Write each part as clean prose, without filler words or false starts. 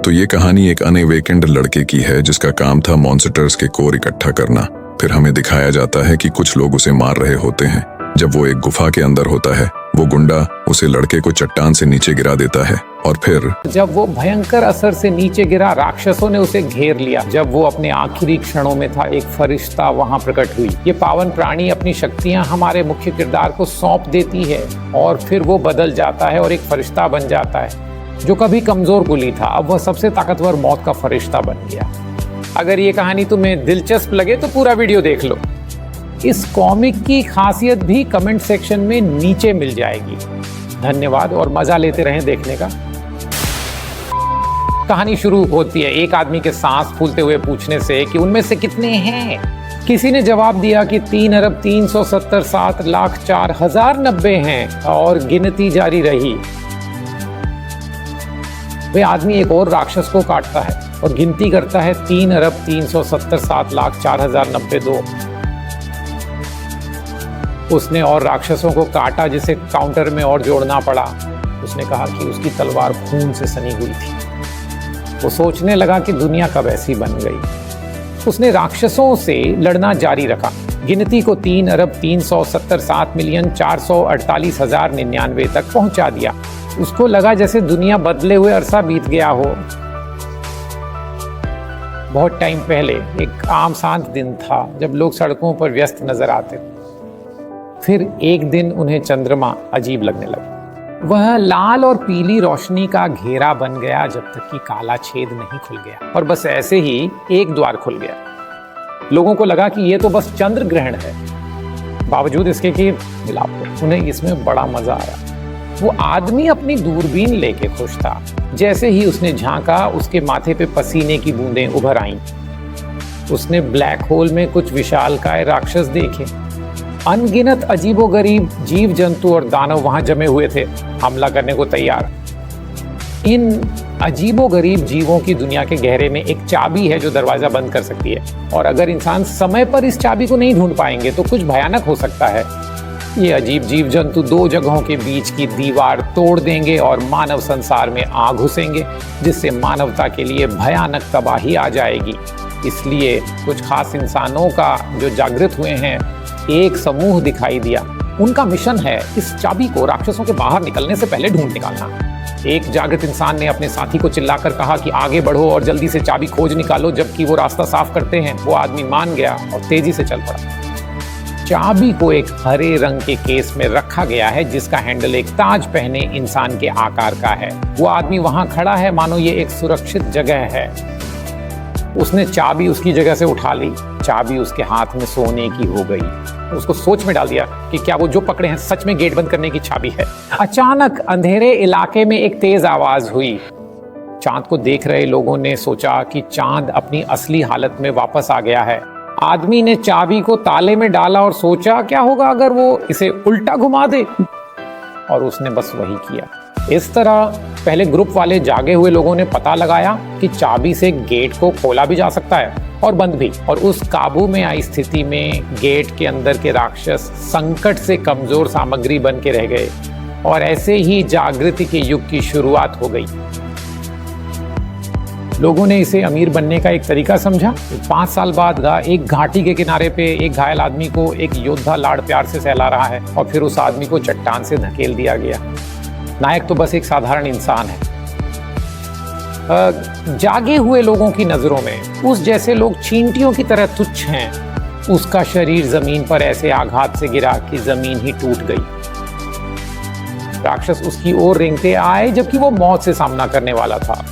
तो ये कहानी एक अनअवेकेंड लड़के की है जिसका काम था मॉन्स्टर्स के कोर इकट्ठा करना। फिर हमें दिखाया जाता है कि कुछ लोग उसे मार रहे होते हैं। जब वो एक गुफा के अंदर होता है, वो गुंडा उसे लड़के को चट्टान से नीचे गिरा देता है और फिर जब वो भयंकर असर से नीचे गिरा, राक्षसों ने उसे घेर लिया। जब वो अपने आखिरी क्षणों में था, एक फरिश्ता वहां प्रकट हुई। ये पावन प्राणी अपनी शक्तियां हमारे मुख्य किरदार को सौंप देती है और फिर वो बदल जाता है और एक फरिश्ता बन जाता है। जो कभी कमजोर कुली था, अब वह सबसे ताकतवर मौत का फरिश्ता बन गया। अगर ये कहानी तुम्हें दिलचस्प लगे तो पूरा वीडियो देख लो। इस कॉमिक की खासियत भी कमेंट सेक्शन में नीचे मिल जाएगी। धन्यवाद और मजा लेते रहें देखने का। कहानी शुरू होती है एक आदमी के सांस फूलते हुए पूछने से कि उनमें से कितने हैं। किसी ने जवाब दिया कि 3,377,04,090 हैं और गिनती जारी रही। वे आदमी एक और राक्षस को काटता है और गिनती करता है 3,377,04,092। उसने और राक्षसों को काटा जिसे काउंटर में और जोड़ना पड़ा। उसने कहा कि उसकी तलवार खून से सनी हुई थी। वो सोचने लगा कि दुनिया कब ऐसी बन गई। उसने राक्षसों से लड़ना जारी रखा। गिनती को 3,377,448,099 तक पहुंचा दिया। उसको लगा जैसे दुनिया बदले हुए अरसा बीत गया हो। बहुत टाइम पहले एक आम शांत दिन था जब लोग सड़कों पर व्यस्त नजर आते। फिर एक दिन उन्हें चंद्रमा अजीब लगने लगा। वह लाल और पीली रोशनी का घेरा बन गया जब तक कि काला छेद नहीं खुल गया। और बस ऐसे ही एक द्वार खुल गया। लोगों को लगा कि यह तो बस चंद्र ग्रहण है। बावजूद इसके कि मिलाप उन्हें इसमें बड़ा मजा आया। वो आदमी अपनी दूरबीन लेके खुश था। जैसे ही उसने झांका, उसके माथे पे पसीने की बूंदें उभर आईं। उसने ब्लैक होल में कुछ विशालकाय राक्षस देखे। अनगिनत अजीबोगरीब जीव जंतु और दानव वहां जमे हुए थे, हमला करने को तैयार। इन अजीबोगरीब जीवों की दुनिया के गहरे में एक चाबी है जो दरवाजा बंद कर सकती है। और अगर इंसान समय पर इस चाबी को नहीं ढूंढ पाएंगे तो कुछ भयानक हो सकता है। ये अजीब जीव जंतु दो जगहों के बीच की दीवार तोड़ देंगे और मानव संसार में आ घुसेंगे, जिससे मानवता के लिए भयानक तबाही आ जाएगी। इसलिए कुछ खास इंसानों का जो जागृत हुए हैं, एक समूह दिखाई दिया। उनका मिशन है इस चाबी को राक्षसों के बाहर निकलने से पहले ढूंढ निकालना। एक जागृत इंसान ने अपने साथी को चिल्लाकर कहा कि आगे बढ़ो और जल्दी से चाबी खोज निकालो। जबकि वो रास्ता साफ करते हैं, वो आदमी मान गया और तेजी से चल पड़ा। चाबी को एक हरे रंग के केस में रखा गया है जिसका हैंडल एक ताज पहने इंसान के आकार का है। वो आदमी वहां खड़ा है मानो ये एक सुरक्षित जगह है। उसने चाबी उसकी जगह से उठा ली। चाबी उसके हाथ में सोने की हो गई। उसको सोच में डाल दिया कि क्या वो जो पकड़े हैं सच में गेट बंद करने की चाबी है। अचानक अंधेरे इलाके में एक तेज आवाज हुई। चांद को देख रहे लोगों ने सोचा कि चांद अपनी असली हालत में वापस आ गया है। आदमी ने चाबी को ताले में डाला और सोचा क्या होगा अगर वो इसे उल्टा घुमा दे, और उसने बस वही किया। इस तरह पहले ग्रुप वाले जागे हुए लोगों ने पता लगाया कि चाबी से गेट को खोला भी जा सकता है और बंद भी। और उस काबू में आई स्थिति में गेट के अंदर के राक्षस संकट से कमजोर सामग्री बन के रह गए और ऐसे ही जागृति के युग की शुरुआत हो गई। लोगों ने इसे अमीर बनने का एक तरीका समझा। 5 साल बाद एक घाटी के किनारे पे एक घायल आदमी को एक योद्धा लाड़ प्यार से सहला रहा है और फिर उस आदमी को चट्टान से धकेल दिया गया। नायक तो बस एक साधारण इंसान है। जागे हुए लोगों की नजरों में उस जैसे लोग चींटियों की तरह तुच्छ हैं। उसका शरीर जमीन पर ऐसे आघात से गिरा कि जमीन ही टूट गई। राक्षस उसकी ओर रेंगते आए जबकि वो मौत से सामना करने वाला था।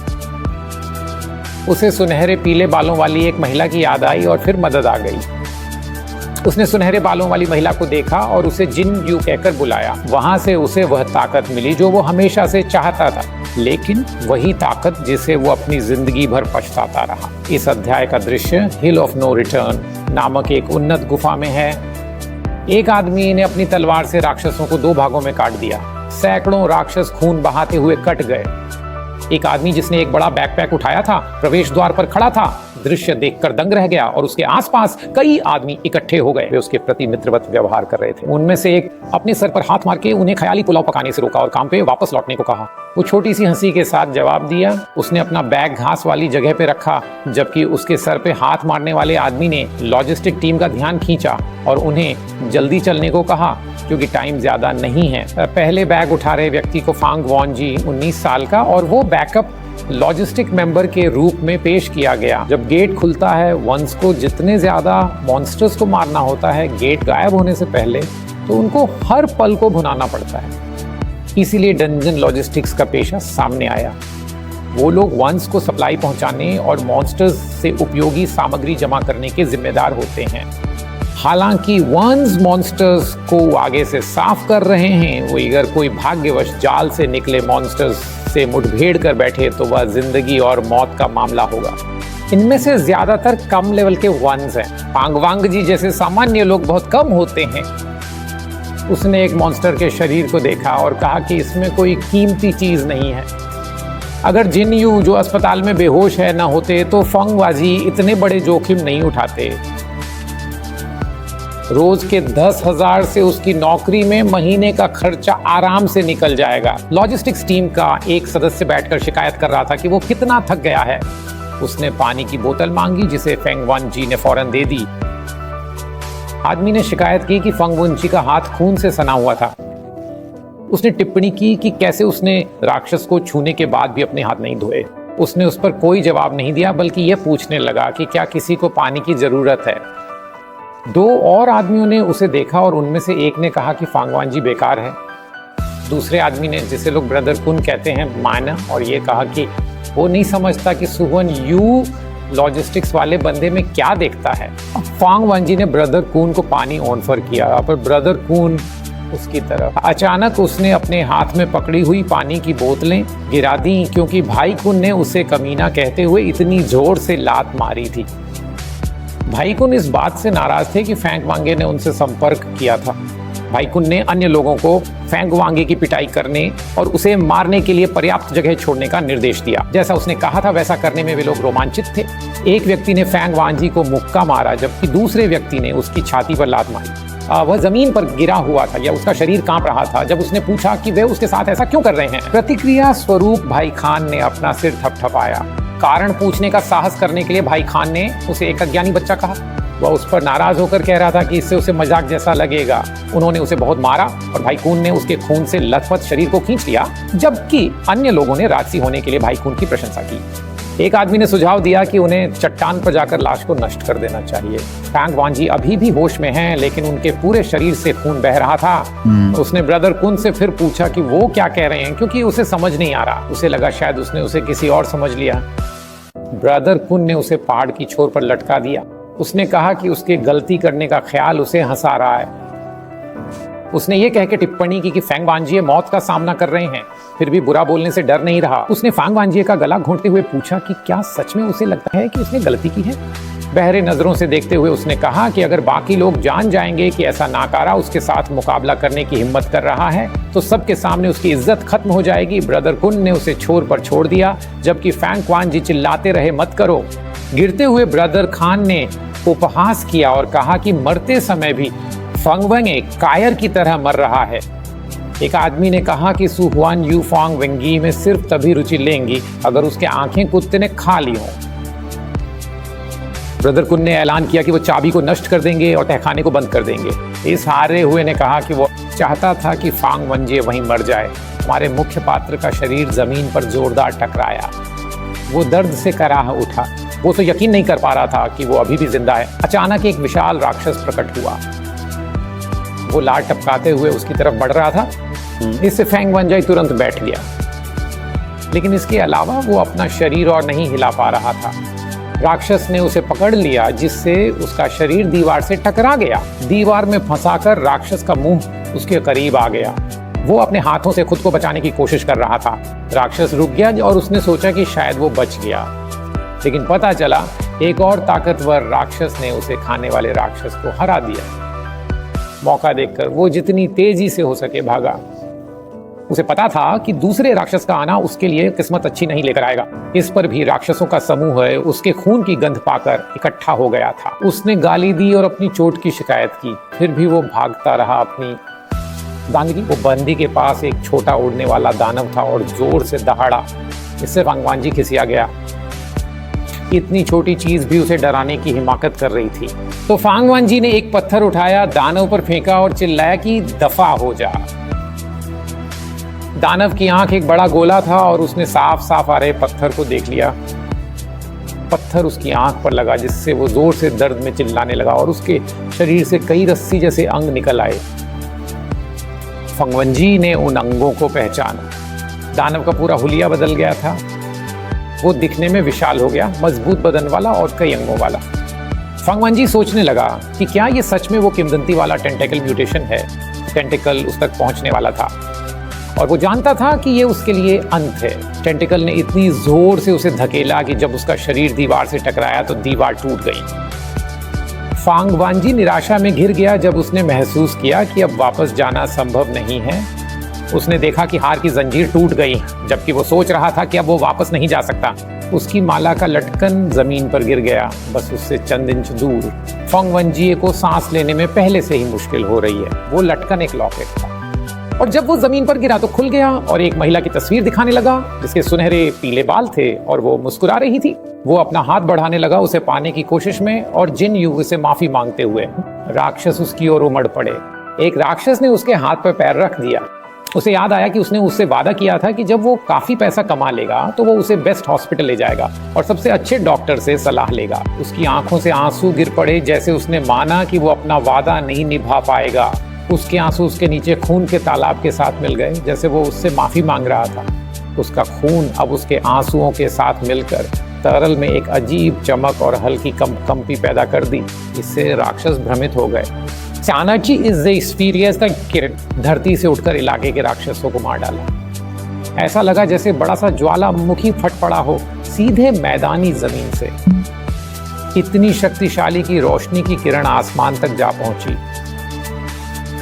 उसे सुनहरे पीले बालों वाली एक महिला की याद आई और फिर मदद आ गई। उसने सुनहरे बालों वाली महिला को देखा और उसे जिन यू कहकर बुलाया। वहां से उसे वह ताकत मिली जो वो हमेशा से चाहता था, लेकिन वही ताकत जिसे वो अपनी जिंदगी भर पछताता रहा। इस अध्याय का दृश्य हिल ऑफ नो रिटर्न नामक एक उन्नत गुफा में है। एक आदमी ने अपनी तलवार से राक्षसों को 2 भागों में काट दिया। सैकड़ों राक्षस खून बहाते हुए कट गए। एक आदमी जिसने एक बड़ा बैकपैक उठाया था प्रवेश द्वार पर खड़ा था। दृश्य देखकर दंग रह गया और उसके आसपास कई आदमी इकट्ठे हो गए। वे उसके प्रति मित्रवत व्यवहार कर रहे थे। उनमें से एक अपने सर पर हाथ मार के उन्हें ख्याली पुलाव पकाने से रोका और काम पे वापस लौटने को कहा। वो छोटी सी हंसी के साथ जवाब दिया। उसने अपना बैग घास वाली जगह पे रखा, जबकि उसके सर पे हाथ मारने वाले आदमी ने लॉजिस्टिक टीम का ध्यान खींचा और उन्हें जल्दी चलने को कहा क्योंकि टाइम ज्यादा नहीं है। पहले बैग उठा रहे व्यक्ति को फांग वॉन्जी 19 साल का और वो बैकअप लॉजिस्टिक मेंबर के रूप में पेश किया गया। जब गेट खुलता है, वंस को जितने ज्यादा मॉन्स्टर्स को मारना होता है गेट गायब होने से पहले, तो उनको हर पल को भुनाना पड़ता है। इसीलिए डंजन लॉजिस्टिक्स का पेशा सामने आया। वो लोग वंस को सप्लाई पहुंचाने और मॉन्स्टर्स से उपयोगी सामग्री जमा करने के जिम्मेदार होते हैं। हालांकि वंस मॉन्स्टर्स को आगे से साफ कर रहे हैं, वो अगर कोई भाग्यवश जाल से निकले मॉन्स्टर्स से मुठभेड़ कर बैठे तो वह जिंदगी और मौत का मामला होगा। इनमें से ज्यादातर कम लेवल के वंस हैं। फांग वांग जी जैसे सामान्य लोग बहुत कम होते हैं। उसने एक मॉन्स्टर के शरीर को देखा और कहा कि इसमें कोई कीमती चीज नहीं है। अगर जिन यू जो अस्पताल में बेहोश है ना होते तो फंगवाजी इतने बड़े जोखिम नहीं उठाते। रोज के 10,000 से उसकी नौकरी में महीने का खर्चा आराम से निकल जाएगा। लॉजिस्टिक्स टीम का एक सदस्य बैठकर शिकायत कर रहा था कि वो कितना थक गया है। उसने पानी की बोतल मांगी जिसे फेंगवन जी ने फौरन दे दी। आदमी ने शिकायत की कि फेंगवन जी का हाथ खून से सना हुआ था। उसने टिप्पणी की कि कैसे उसने राक्षस को छूने के बाद भी अपने हाथ नहीं धोए। उसने उस पर कोई जवाब नहीं दिया, बल्कि यह पूछने लगा कि क्या किसी को पानी की जरूरत है। 2 और आदमियों ने उसे देखा और उनमें से एक ने कहा कि फांगवान जी बेकार है। दूसरे आदमी ने, जिसे लोग ब्रदर कुन कहते हैं, माना और ये कहा कि वो नहीं समझता कि सुवन यू लॉजिस्टिक्स वाले बंदे में क्या देखता है। अब फांगवान जी ने ब्रदर कुन को पानी ऑफर किया, पर ब्रदर कुन उसकी तरफ अचानक उसने अपने हाथ में पकड़ी हुई पानी की बोतलें गिरा दी, क्योंकि भाई कुन ने उसे कमीना कहते हुए इतनी जोर से लात मारी थी। भाई कुन इस बात से नाराज थे कि फेंगवांगे ने उनसे संपर्क किया था। भाई कुन ने अन्य लोगों को फेंगवांगे की पिटाई करने और उसे मारने के लिए पर्याप्त जगह छोड़ने का निर्देश दिया। जैसा उसने कहा था वैसा करने में वे लोग रोमांचित थे। एक व्यक्ति ने फेंगवांजी को मुक्का मारा, जबकि दूसरे व्यक्ति ने उसकी छाती पर लात मारी। वह जमीन पर गिरा हुआ था या उसका शरीर कांप रहा था जब उसने पूछा कि वे उसके साथ ऐसा क्यों कर रहे हैं। प्रतिक्रिया स्वरूप भाई खान ने अपना सिर थपथपाया। कारण पूछने का साहस करने के लिए भाई खान ने उसे एक अज्ञानी बच्चा कहा। वह उस पर नाराज होकर कह रहा था कि इससे उसे मजाक जैसा लगेगा। उन्होंने उसे बहुत मारा और भाई खून ने उसके खून से लथपथ शरीर को खींच लिया, जबकि अन्य लोगों ने राजसी होने के लिए भाई खून की प्रशंसा की। एक आदमी ने सुझाव दिया कि उन्हें चट्टान पर जाकर लाश को नष्ट कर देना चाहिए। फेंगवान जी अभी भी होश में हैं, लेकिन उनके पूरे शरीर से खून बह रहा था। उसने ब्रदर कुन से फिर पूछा कि वो क्या कह रहे हैं, क्योंकि उसे समझ नहीं आ रहा। उसे लगा शायद उसने उसे किसी और समझ लिया। ब्रदर कुन ने उसे पहाड़ की छोर पर लटका दिया। उसने कहा कि उसके गलती करने का ख्याल उसे हंसा रहा है। उसने ये कह के टिप्पणी की कि फेंगवांजी मौत का सामना कर रहे हैं, फिर भी बुरा बोलने से डर नहीं रहा। उसने फेंगवांजी का गला घोंटते हुए पूछा कि क्या सच में उसे लगता है कि उसने गलती की है। बहरे नजरों से देखते हुए उसने कहा कि अगर बाकी लोग जान जाएंगे कि ऐसा नाकारा उसके साथ मुकाबला करने की हिम्मत कर रहा है तो सबके सामने उसकी इज्जत खत्म हो जाएगी। ब्रदर कुन ने उसे छोर पर छोड़ दिया, जबकि फेंगवांजी चिल्लाते रहे, मत करो। गिरते हुए ब्रदर खान ने उपहास किया और कहा कि मरते समय भी फेंगवांग एक कायर की तरह मर रहा है। एक आदमी ने कहा कि सु हुआन यू फेंगवांगी में सिर्फ तभी रुचि लेंगी अगर उसके आंखें कुत्ते ने खा ली हों। ब्रदर कुन ने ऐलान किया कि वो चाबी को नष्ट कर देंगे और तहखाने को बंद कर देंगे। इस हारे हुए ने कहा कि वो चाहता था कि फेंगवांजी वहीं मर जाए। हमारे मुख्य पात्र का शरीर जमीन पर जोरदार टकराया। वो दर्द से कराह उठा। वो तो यकीन नहीं कर पा रहा था कि वो अभी भी जिंदा है। अचानक एक विशाल राक्षस प्रकट हुआ। वो लार टपकाते हुए उसकी तरफ बढ़ रहा था। इससे फेंगवांजी तुरंत बैठ गया, लेकिन इसके अलावा वो अपना शरीर और नहीं हिला पा रहा था। राक्षस ने उसे पकड़ लिया, जिससे उसका शरीर दीवार से टकरा गया। दीवार में फंसाकर राक्षस का मुंह उसके करीब आ गया। वो अपने हाथों से खुद को बचाने की कोशिश कर रहा था। राक्षस रुक गया और उसने सोचा कि शायद वो बच गया, लेकिन पता चला एक और ताकतवर राक्षस ने उसे खाने वाले राक्षस को हरा दिया। मौका देखकर वो जितनी तेजी से हो सके भागा। उसे पता था कि दूसरे राक्षस का आना उसके लिए किस्मत अच्छी नहीं लेकर आएगा। इस पर भी राक्षसों का समूह है उसके खून की गंध पाकर इकट्ठा हो गया था। उसने गाली दी और अपनी चोट की शिकायत की, फिर भी वो भागता रहा अपनी दानगी वो बंदी के पास एक छोटा उड़ने वाला दानव था और जोर से दहाड़ा। इससे फांगवांजी खिसिया गया। इतनी छोटी चीज भी उसे डराने की हिमाकत कर रही थी। तो फांगवांजी ने एक पत्थर उठाया, दानव पर फेंका और चिल्लाया कि दफा हो जा। दानव की आंख एक बड़ा गोला था और उसने साफ साफ आ रहे पत्थर को देख लिया। पत्थर उसकी आंख पर लगा, जिससे वो जोर से दर्द में चिल्लाने लगा और उसके शरीर से कई रस्सी जैसे अंग निकल आए। फांगवांजी ने उन अंगों को पहचाना। दानव का पूरा हुलिया बदल गया था। वो दिखने में विशाल हो गया, मजबूत बदन वाला और कई अंगों वाला। फांगवांजी सोचने लगा कि क्या ये सच में वो किंवदंती वाला टेंटेकल म्यूटेशन है। टेंटेकल उस तक पहुंचने वाला था और वो जानता था कि ये उसके लिए अंत है। टेंटेकल ने इतनी जोर से उसे धकेला कि जब उसका शरीर दीवार से टकराया तो दीवार टूट गई। फांगवांजी निराशा में घिर गया जब उसने महसूस किया कि अब वापस जाना संभव नहीं है। उसने देखा कि हार की जंजीर टूट गई, जबकि वो सोच रहा था कि अब वो वापस नहीं जा सकता। उसकी माला का लटकन जमीन पर गिर गया, बस उससे चंद इंच दूर। फांगवांजी को सांस लेने में पहले से ही मुश्किल हो रही है। वो लटकन एक लॉकेट था और जब वो जमीन पर गिरा तो खुल गया और एक महिला की तस्वीर दिखाने लगा जिसके सुनहरे पीले बाल थे और वो मुस्कुरा रही थी। वो अपना हाथ बढ़ाने लगा उसे पाने की कोशिश में और जिन युग से माफी मांगते हुए। राक्षस उसकी ओर उमड़ पड़े। एक राक्षस ने उसके हाथ पर पैर रख दिया। उसे याद आया कि उसने उससे वादा किया था कि जब वो काफी पैसा कमा लेगा तो वो उसे बेस्ट हॉस्पिटल ले जाएगा और सबसे अच्छे डॉक्टर से सलाह लेगा। उसकी आंखों से आंसू गिर पड़े, जैसे उसने माना कि वो अपना वादा नहीं निभा पाएगा। उसके आंसू उसके नीचे खून के तालाब के साथ मिल गए, जैसे वो उससे माफी मांग रहा था। उसका खून अब उसके आंसुओं के साथ मिलकर तरल में एक अजीब चमक और हल्की कंपी पैदा कर दी। इससे राक्षस भ्रमित हो गए। Chanakya is the experience the किरण धरती से उठकर इलाके के राक्षसों को मार डाला। ऐसा लगा जैसे बड़ा सा ज्वालामुखी फट पड़ा हो, सीधे मैदानी जमीन से। इतनी शक्तिशाली की रोशनी की किरण आसमान तक जा पहुंची।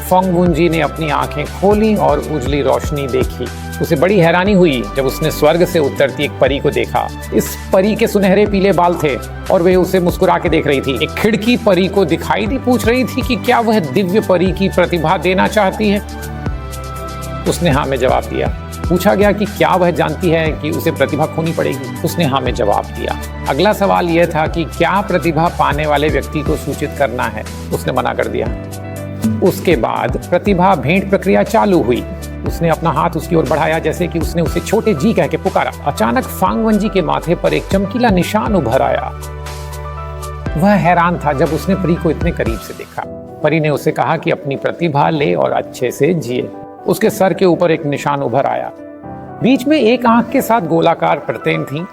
फांगवांजी ने अपनी आंखें खोली और उजली रोशनी देखी। उसे बड़ी हैरानी हुई जब उसने स्वर्ग से उतरती एक परी को देखा। इस परी के सुनहरे पीले बाल थे और वे उसे मुस्कुरा के देख रही थी। एक खिड़की परी को दिखाई दी, पूछ रही थी कि क्या वह दिव्य परी की प्रतिभा देना चाहती है। उसने हाँ में जवाब दिया। पूछा गया कि क्या वह जानती है कि उसे प्रतिभा खोनी पड़ेगी। उसने हाँ में जवाब दिया। अगला सवाल यह था कि क्या प्रतिभा पाने वाले व्यक्ति को सूचित करना है। उसने मना कर दिया। उसके बाद प्रतिभा भेंट प्रक्रिया चालू हुई। उसने अपना हाथ उसकी ओर बढ़ाया, जैसे कि उसने उसे छोटे जी कह के पुकारा। अचानक फांगवांजी के माथे पर एक चमकीला निशान उभर आया। वह हैरान था जब उसने परी को इतने करीब से देखा। परी ने उसे कहा कि अपनी प्रतिभा ले और अच्छे से जिए। उसके सर के ऊपर एक निशान उभर आया। बीच में एक आंख के साथ गोलाकार परतें थीं।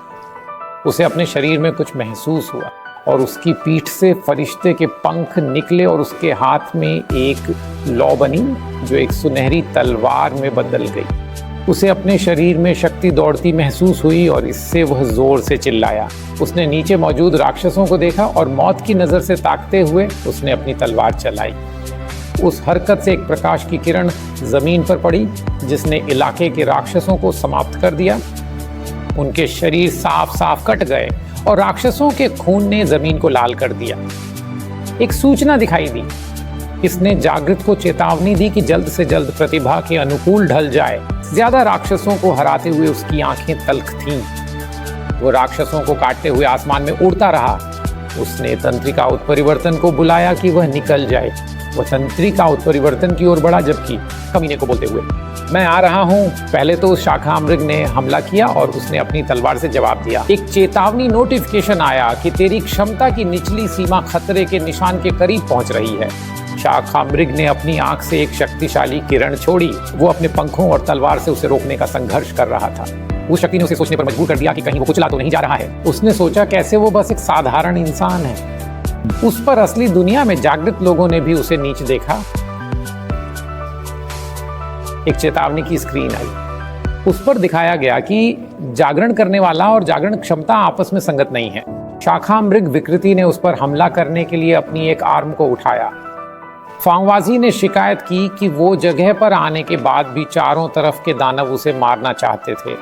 उसे अपने शरीर में कुछ महसूस हुआ और उसकी पीठ से फरिश्ते के पंख निकले और उसके हाथ में एक लौ बनी जो एक सुनहरी तलवार में बदल गई। उसे अपने शरीर में शक्ति दौड़ती महसूस हुई और इससे वह जोर से चिल्लाया। उसने नीचे मौजूद राक्षसों को देखा और मौत की नजर से ताकते हुए उसने अपनी तलवार चलाई। उस हरकत से एक प्रकाश की किरण जमीन पर पड़ी जिसने इलाके के राक्षसों को समाप्त कर दिया। उनके शरीर साफ साफ कट गए और राक्षसों के खून ने जमीन को लाल कर दिया। एक सूचना दिखाई दी। इसने जागृत को चेतावनी दी कि जल्द से जल्द प्रतिभा के अनुकूल ढल जाए। ज्यादा राक्षसों को हराते हुए उसकी आंखें तल्ख थीं। वो राक्षसों को काटते हुए आसमान में उड़ता रहा। उसने तंत्रिका उत्परिवर्तन को बुलाया कि वह निकल जाए। वह तंत्रिका उत्परिवर्तन की ओर बढ़ा, जबकि कमीने को बोलते हुए, मैं आ रहा हूं। पहले तो उस शाखामृग ने हमला किया और उसने अपनी तलवार से जवाब दिया। एक चेतावनी नोटिफिकेशन आया कि तेरी क्षमता की निचली सीमा खतरे के निशान के करीब पहुंच रही है। शाखामृग ने अपनी आंख से एक शक्तिशाली किरण छोड़ी। वो अपने पंखों और तलवार से उसे रोकने का संघर्ष कर रहा था। उस शक्ति ने उसे सोचने पर मजबूर कर दिया कि कहीं वो कुचला तो नहीं जा रहा है। उसने सोचा कैसे वो बस एक साधारण इंसान है। उस पर असली दुनिया में जागृत लोगों ने भी उसे नीच देखा। एक चेतावनी की स्क्रीन आई। उस पर दिखाया गया कि जागरण करने वाला और जागरण क्षमता आपस में संगत नहीं है। शाखामृग विकृति ने उस पर हमला करने के लिए अपनी एक आर्म को उठाया। फांगवांजी ने शिकायत की कि वो जगह पर आने के बाद भी चारों तरफ के दानव उसे मारना चाहते थे।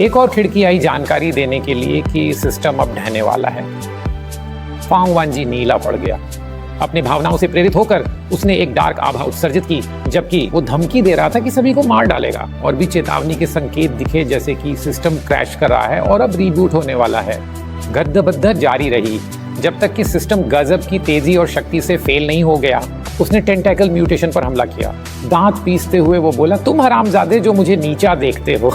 एक और खिड़की आई जानकारी देने के लिए कि सिस्टम अब ढहने वाला है। फांगवांजी नीला पड़ गया। अपने भावनाओं से प्रेरित होकर उसने एक डार्क आभा उत्सर्जित की, जबकि वो धमकी दे रहा था कि सभी को मार डालेगा। और भी चेतावनी के संकेत दिखे, जैसे कि सिस्टम क्रैश कर रहा है और अब रीबूट होने वाला है। गद्दबद्दर जारी रही जब तक कि सिस्टम गजब की तेजी और शक्ति से फेल नहीं हो गया। उसने टेंटेकल म्यूटेशन पर हमला किया। दांत पीसते हुए वो बोला, तुम हरामजादे जो मुझे नीचा देखते हो।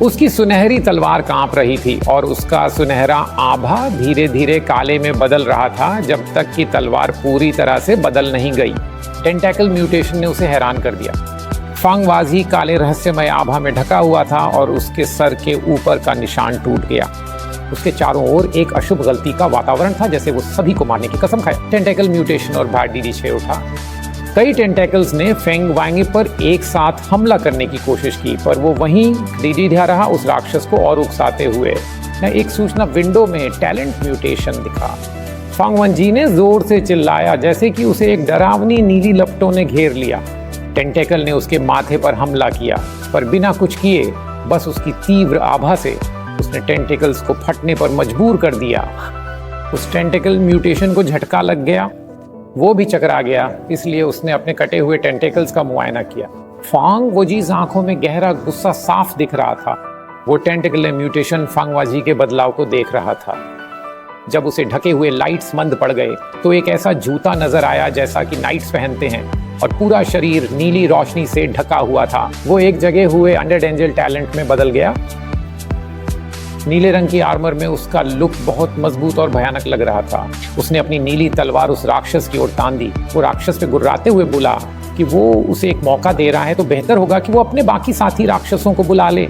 उसकी सुनहरी तलवार कांप रही थी और उसका सुनहरा आभा धीरे धीरे काले में बदल रहा था, जब तक कि तलवार पूरी तरह से बदल नहीं गई। टेंटेकल म्यूटेशन ने उसे हैरान कर दिया। फांगवाजी काले रहस्यमय आभा में ढका हुआ था और उसके सर के ऊपर का निशान टूट गया। उसके चारों ओर एक अशुभ गलती का वातावरण था, जैसे वो सभी को मारने की कसम खाए। टेंटेकल म्यूटेशन और भाडी छे उठा। कई टेंटेकल्स ने फेंग वांगी पर एक साथ हमला करने की कोशिश की, पर वो वहीं डीडीढ़ा रहा, उस राक्षस को और उकसाते हुए। एक सूचना विंडो में टैलेंट म्यूटेशन दिखा। फांगवंजी ने जोर से चिल्लाया, जैसे कि उसे एक डरावनी नीली लपटों ने घेर लिया। टेंटेकल ने उसके माथे पर हमला किया, पर बिना कुछ किए, बस उसकी तीव्र आभा से उसने टेंटेकल्स को फटने पर मजबूर कर दिया। उस टेंटेकल म्यूटेशन को झटका लग गया, वो भी चकरा गया, इसलिए उसने अपने कटे हुए टेंटेकल्स का मुआयना किया। फांगवजीज आंखों में गहरा गुस्सा साफ दिख रहा था। वो टेंटेकल म्यूटेशन फांगवाजी के बदलाव को देख रहा था। जब उसे ढके हुए लाइट्स मंद पड़ गए तो एक ऐसा जूता नजर आया जैसा कि नाइट्स पहनते हैं, और पूरा शरीर नीली रोशनी से ढका हुआ था। वो एक जगह हुए अंडर एंजल टैलेंट में बदल गया। नीले रंग की आर्मर में उसका लुक बहुत मजबूत और भयानक लग रहा था। उसने अपनी नीली तलवार उस राक्षस की ओर तान दी। वो राक्षस पे गुर्राते हुए बोला कि वो उसे एक मौका दे रहा है, तो बेहतर होगा कि वो अपने बाकी साथी राक्षसों को बुला ले।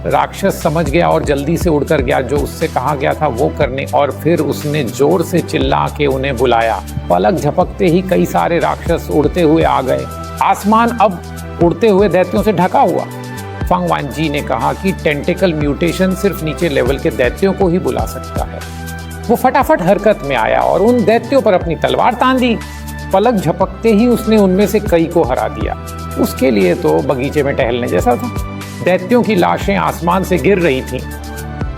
राक्षस समझ गया और जल्दी से उड़कर गया जो उससे कहा गया था वो करने, और फिर उसने जोर से चिल्ला के उन्हें बुलाया। पलक झपकते ही कई सारे राक्षस उड़ते हुए आ गए। आसमान अब उड़ते हुए दैत्यों से ढका हुआ। फांगवांजी ने कहा कि टेंटेकल म्यूटेशन सिर्फ नीचे लेवल के दैत्यों को ही बुला सकता है। वो फटाफट हरकत में आया और उन दैत्यों पर अपनी तलवार तान दी। पलक झपकते ही उसने उनमें से कई को हरा दिया। उसके लिए तो बगीचे में टहलने जैसा था। दैत्यों की लाशें आसमान से गिर रही थीं।